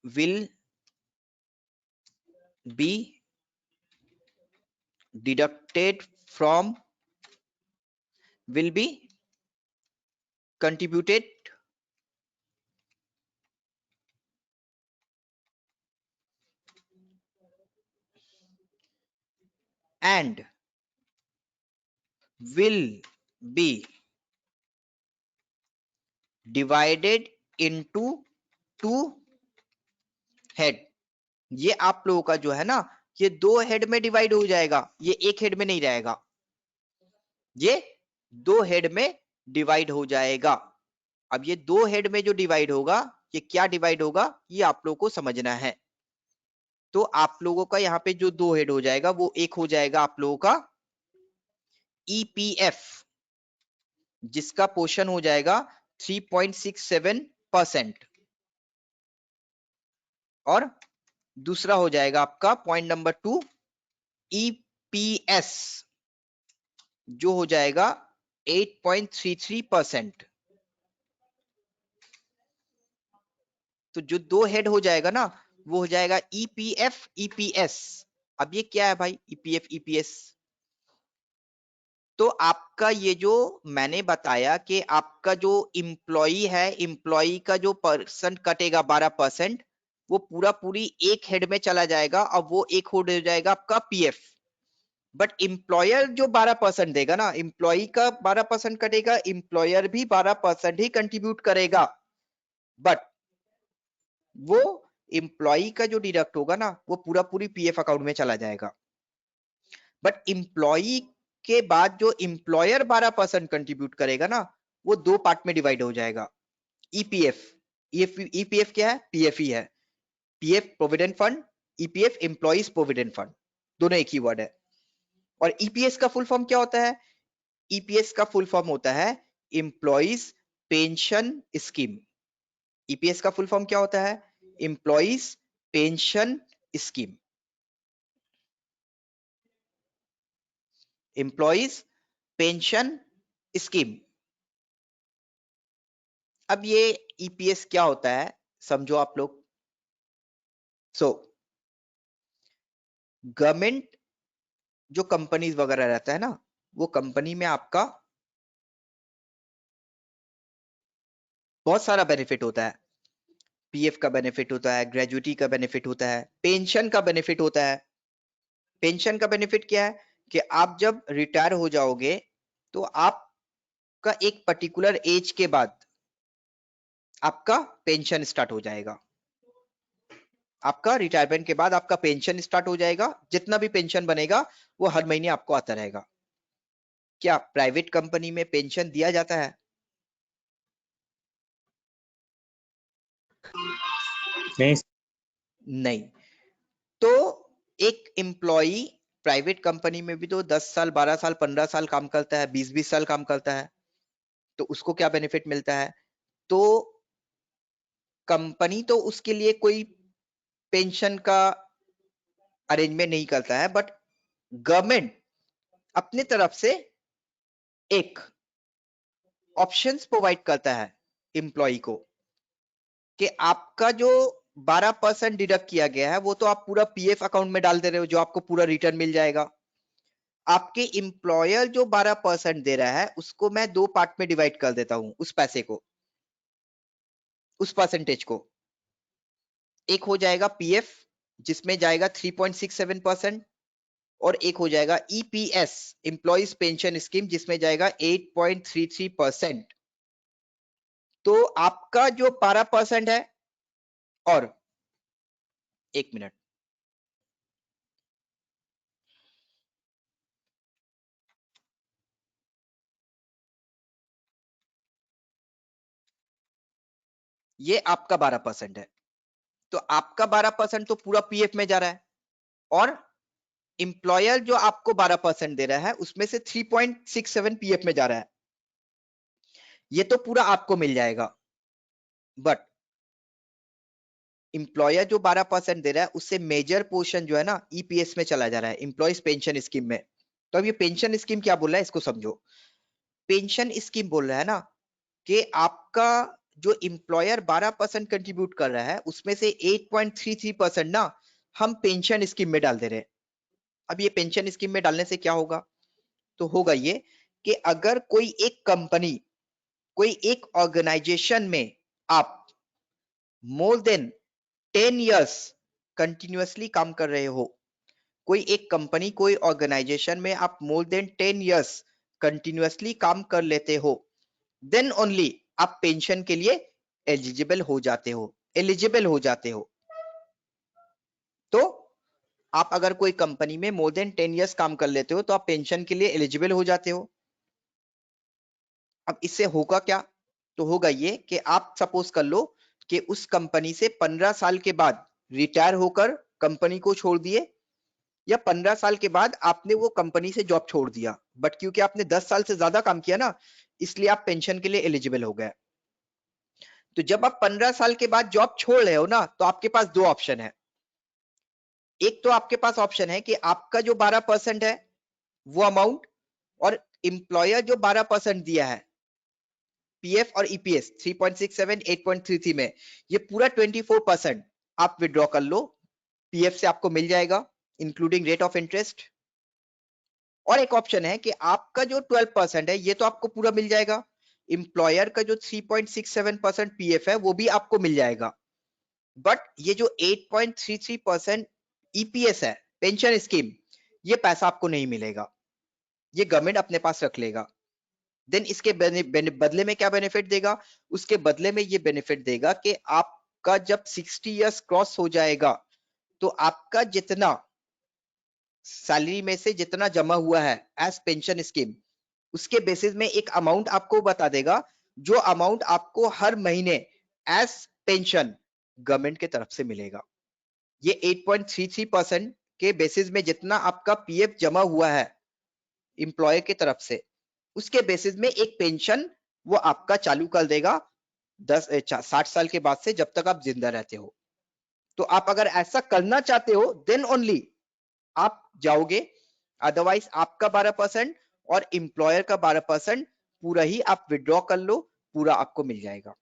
will be deducted from, will be contributed and will be divided into 2 head. ये आप लोगों का जो है ना, ये 2 हेड में डिवाइड हो जाएगा, ये एक हेड में नहीं रहेगा, ये 2 हेड में डिवाइड हो जाएगा। अब ये 2 हेड में जो डिवाइड होगा, ये क्या डिवाइड होगा ये आप लोगों को समझना है। तो आप लोगों का यहाँ पे जो 2 हेड हो जाएगा वो एक हो जाएगा आप लोगों का ईपीएफ, जिसका पोर्शन हो जाएगा 3.67%, और दूसरा हो जाएगा आपका पॉइंट नंबर 2 ईपीएस, जो हो जाएगा 8.33%। तो जो 2 हेड हो जाएगा ना वो हो जाएगा ईपीएफ ईपीएस। अब ये क्या है भाई ईपीएफ ईपीएस? तो आपका ये जो मैंने बताया कि आपका जो इम्प्लॉई है, इम्प्लॉई का जो परसेंट कटेगा 12%, वो पूरा पूरी एक हेड में चला जाएगा और वो एक हो जाएगा आपका पीएफ। बट इम्प्लॉयर जो 12% देगा ना, इम्प्लॉई का 12% कटेगा, इम्प्लॉयर भी 12% ही कंट्रीब्यूट करेगा, बट वो इम्प्लॉई का जो डिडक्ट होगा ना वो पूरा पूरी पीएफ अकाउंट में चला जाएगा। बट इम्प्लॉई के बाद जो इम्प्लॉयर 12% कंट्रीब्यूट करेगा ना वो 2 पार्ट में डिवाइड हो जाएगा। ईपीएफ, ईपीएफ क्या है? पीएफ ही है। PF provident fund, EPF employees provident fund, दोनों एक ही वर्ड है। और ईपीएस का फुल फॉर्म क्या होता है? ईपीएस का फुल फॉर्म होता है एम्प्लॉइज पेंशन स्कीम। ईपीएस का फुल फॉर्म क्या होता है? Employees pension scheme, employees pension scheme. अब ये ईपीएस क्या होता है समझो आप लोग। गवर्नमेंट जो कंपनीज वगैरह रहता है ना, वो कंपनी में आपका बहुत सारा बेनिफिट होता है। पीएफ का बेनिफिट होता है, ग्रेजुइटी का बेनिफिट होता है, पेंशन का बेनिफिट होता है। पेंशन का बेनिफिट क्या है कि आप जब रिटायर हो जाओगे तो आपका एक पर्टिकुलर एज के बाद आपका पेंशन स्टार्ट हो जाएगा। आपका रिटायरमेंट के बाद आपका पेंशन स्टार्ट हो जाएगा, जितना भी पेंशन बनेगा वो हर महीने आपको आता रहेगा। क्या प्राइवेट कंपनी में पेंशन दिया जाता है? नहीं नहीं। तो एक एम्प्लॉई प्राइवेट कंपनी में भी तो 10 साल 12 साल 15 साल काम करता है, 20 साल काम करता है, तो उसको क्या बेनिफिट मिलता है? तो कंपनी तो उसके लिए कोई पेंशन का अरेंजमेंट नहीं करता है, बट गवर्नमेंट अपनी तरफ से एक ऑप्शंस प्रोवाइड करता है एम्प्लॉय को कि आपका जो 12% डिडक्ट किया गया है वो तो आप पूरा पीएफ अकाउंट में डाल दे रहे हो, जो आपको पूरा रिटर्न मिल जाएगा। आपके एम्प्लॉयर जो 12% दे रहा है उसको मैं 2 पार्ट में डिवाइड कर देता हूं, उस पैसे को, उस परसेंटेज को। एक हो जाएगा पीएफ जिसमें जाएगा 3.67% और एक हो जाएगा ईपीएस एम्प्लॉइज पेंशन स्कीम जिसमें जाएगा 8.33%। तो आपका जो 12% है, और 1 मिनट, ये आपका 12% है, तो आपका 12% तो पूरा पीएफ में जा रहा है, और एम्प्लॉयर जो आपको 12% दे रहा है उसमें से 3.67 पीएफ में जा रहा है। ये तो पूरा आपको मिल जाएगा, बट एम्प्लॉयर जो 12% दे रहा है उससे मेजर पोर्शन जो है ना ईपीएस में चला जा रहा है, एम्प्लॉइज पेंशन स्कीम में। तो अब ये पेंशन स्कीम क्या बोल रहा है इसको समझो। पेंशन स्कीम बोल रहा है ना कि आपका जो एम्प्लॉयर 12% कंट्रीब्यूट कर रहा है उसमें से 8.33% ना हम पेंशन स्कीम में डाल दे रहे हैं। अब ये पेंशन स्कीम में डालने से क्या होगा? तो होगा ये कि अगर कोई एक कंपनी, कोई एक ऑर्गेनाइजेशन में आप मोर देन 10 इयर्स कंटिन्यूअसली काम कर रहे हो, कोई एक कंपनी, कोई ऑर्गेनाइजेशन में आप मोर देन 10 इयर्स कंटिन्यूअसली काम कर लेते हो, देन ओनली आप पेंशन के लिए एलिजिबल हो जाते हो, एलिजिबल हो जाते हो। तो आप अगर कोई कंपनी में मोर देन 10 इयर्स काम कर लेते हो तो आप पेंशन के लिए एलिजिबल हो जाते हो। अब इससे होगा क्या? तो होगा ये कि आप सपोज कर लो कि उस कंपनी से 15 साल के बाद रिटायर होकर कंपनी को छोड़ दिए, या 15 साल के बाद आपने वो कंपनी से जॉब छोड़ दिया, बट क्योंकि आपने 10 साल से ज्यादा काम किया ना, इसलिए आप पेंशन के लिए एलिजिबल हो गए। तो जब आप 15 साल के बाद जॉब छोड़ रहे हो ना, तो आपके पास 2 ऑप्शन है। एक तो आपके पास ऑप्शन है कि आपका जो 12% है वो अमाउंट, और एम्प्लॉयर जो 12% दिया है पीएफ और ईपीएस 3.67 8.33 में, ये पूरा 24% आप विड्रॉ कर लो, पीएफ से आपको मिल जाएगा इंक्लूडिंग रेट ऑफ इंटरेस्ट। और एक ऑप्शन है कि आपका जो 12% है ये तो आपको पूरा मिल जाएगा, एम्प्लॉयर का जो 3.67% पीएफ है वो भी आपको मिल जाएगा, बट ये जो 8.33% ईपीएस है पेंशन स्कीम, ये पैसा आपको नहीं मिलेगा, ये गवर्नमेंट अपने पास रख लेगा। देन इसके बदले में क्या बेनिफिट देगा? उसके बदले में ये बेनिफिट देगा कि आपका जब 60 इयर्स क्रॉस हो जाएगा तो आपका जितना सैलरी में से जितना जमा हुआ है एज पेंशन स्कीम, उसके बेसिस में एक अमाउंट आपको बता देगा, जो अमाउंट आपको हर महीने एज पेंशन गवर्नमेंट के तरफ से मिलेगा। ये 8.33% के बेसिस में जितना आपका पीएफ जमा हुआ है एम्प्लॉयर की तरफ से, उसके बेसिस में एक पेंशन वो आपका चालू कर देगा 60 साल के बाद से, जब तक आप जिंदा रहते हो। तो आप अगर ऐसा करना चाहते हो देन ओनली आप जाओगे, अदरवाइज आपका 12% और एम्प्लॉयर का 12% पूरा ही आप विड्रॉ कर लो, पूरा आपको मिल जाएगा।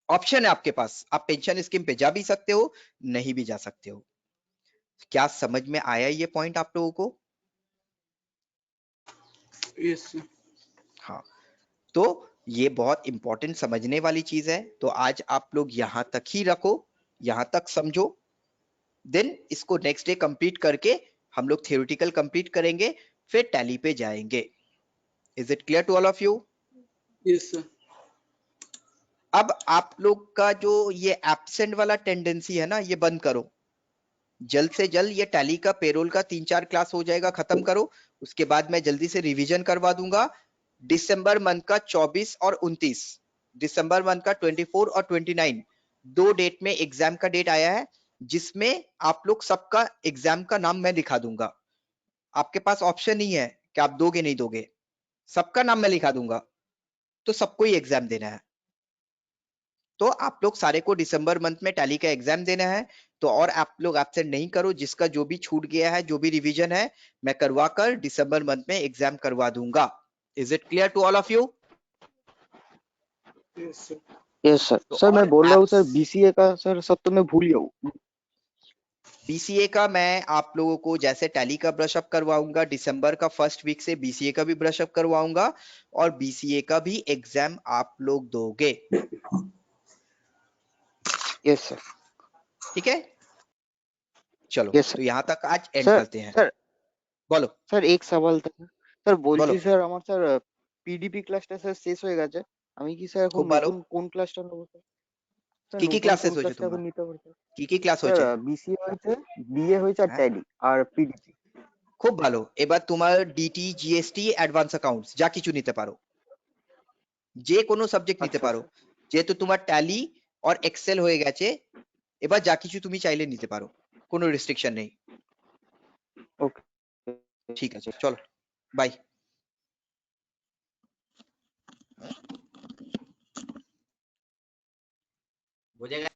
ऑप्शन है आपके पास, आप पेंशन स्कीम पे जा भी सकते हो, नहीं भी जा सकते हो। क्या समझ में आया ये पॉइंट आप लोगों को? Yes sir. हाँ, तो ये बहुत इंपॉर्टेंट समझने वाली चीज है। तो आज आप लोग यहां तक ही रखो, यहां तक समझो, देन इसको नेक्स्ट डे कंप्लीट करके हम लोग थियोरेटिकल कंप्लीट करेंगे, फिर टैली पे जाएंगे। Is it clear to all of you? Yes sir. अब आप लोग का जो ये एब्सेंट वाला टेंडेंसी है ना, ये बंद करो। जल्द से जल्द ये टैली का पेरोल का 3-4 क्लास हो जाएगा, खत्म करो। उसके बाद मैं जल्दी से रिवीजन करवा दूंगा। दिसंबर मंथ का 24 और 29, दिसंबर मंथ का 24 और 29 दो डेट में एग्जाम का डेट आया है, जिसमें आप लोग सबका एग्जाम का नाम मैं लिखा दूंगा। आपके पास ऑप्शन नहीं है कि आप दोगे नहीं दोगे, सबका नाम मैं लिखा दूंगा, तो सबको ही एग्जाम देना है। तो आप लोग सारे को दिसंबर मंथ में टैली का एग्जाम देना है। तो और आप लोग एब्सेंट नहीं करो, जिसका जो भी छूट गया है, जो भी रिवीजन है, मैं करवा कर दिसंबर मंथ में एग्जाम करवा दूंगा। Is it clear to all of you? Yes sir. Yes sir. तो सर मैं और बोल रहा हूँ सर, बीसीए का सर सब तो मैं भूल गया हूँ। बीसीए का मैं आप लोगों को जैसे टैली का ब्रश अप करवाऊंगा, दिसंबर का फर्स्ट वीक से बीसीए का भी ब्रश अप करवाऊंगा, और बीसीए का भी एग्जाम आप लोग दोगे। Yes sir. ठीक है, चलो यस तो यहाँ तक आज एंड सर। करते हैं। सर बोलो স্যার এক সওয়াল था স্যার, बोलो, বলছি স্যার আমার স্যার পিডিপি ক্লাসটা স্যার শেষ হয়ে গেছে, আমি কি স্যার এখন খুব ভালো। নতুন কোন ক্লাসটা নেবো স্যার? স্যার কি কি নতুন ক্লাস শেষ কোন হয়েছে ক্লাসটা তোমার? এখন নিতে পারবো স্যার? কি ক্লাস স্যার হয়েছে? বিসিএ হয়েছে, বিএ হয়েছে আর হ্যাঁ, ট্যালি আর পিডিপি। খুব ভালো। এবার তোমার ডিটি, জিএসটি, অ্যাডভান্স অ্যাকাউন্টস যা কিছু নিতে পারো, যে কোনো সাবজেক্ট নিতে আচ্ছা পারো। স্যার। যেহেতু তোমার ট্যালি और এক্সেল হয়ে গেছে, এবার যা কিছু তুমি চাইলে নিতে পারো, কোনো রেস্ট্রিকশন নেই। ওকে। ঠিক আছে, চলো, বাই। हो जाएगा।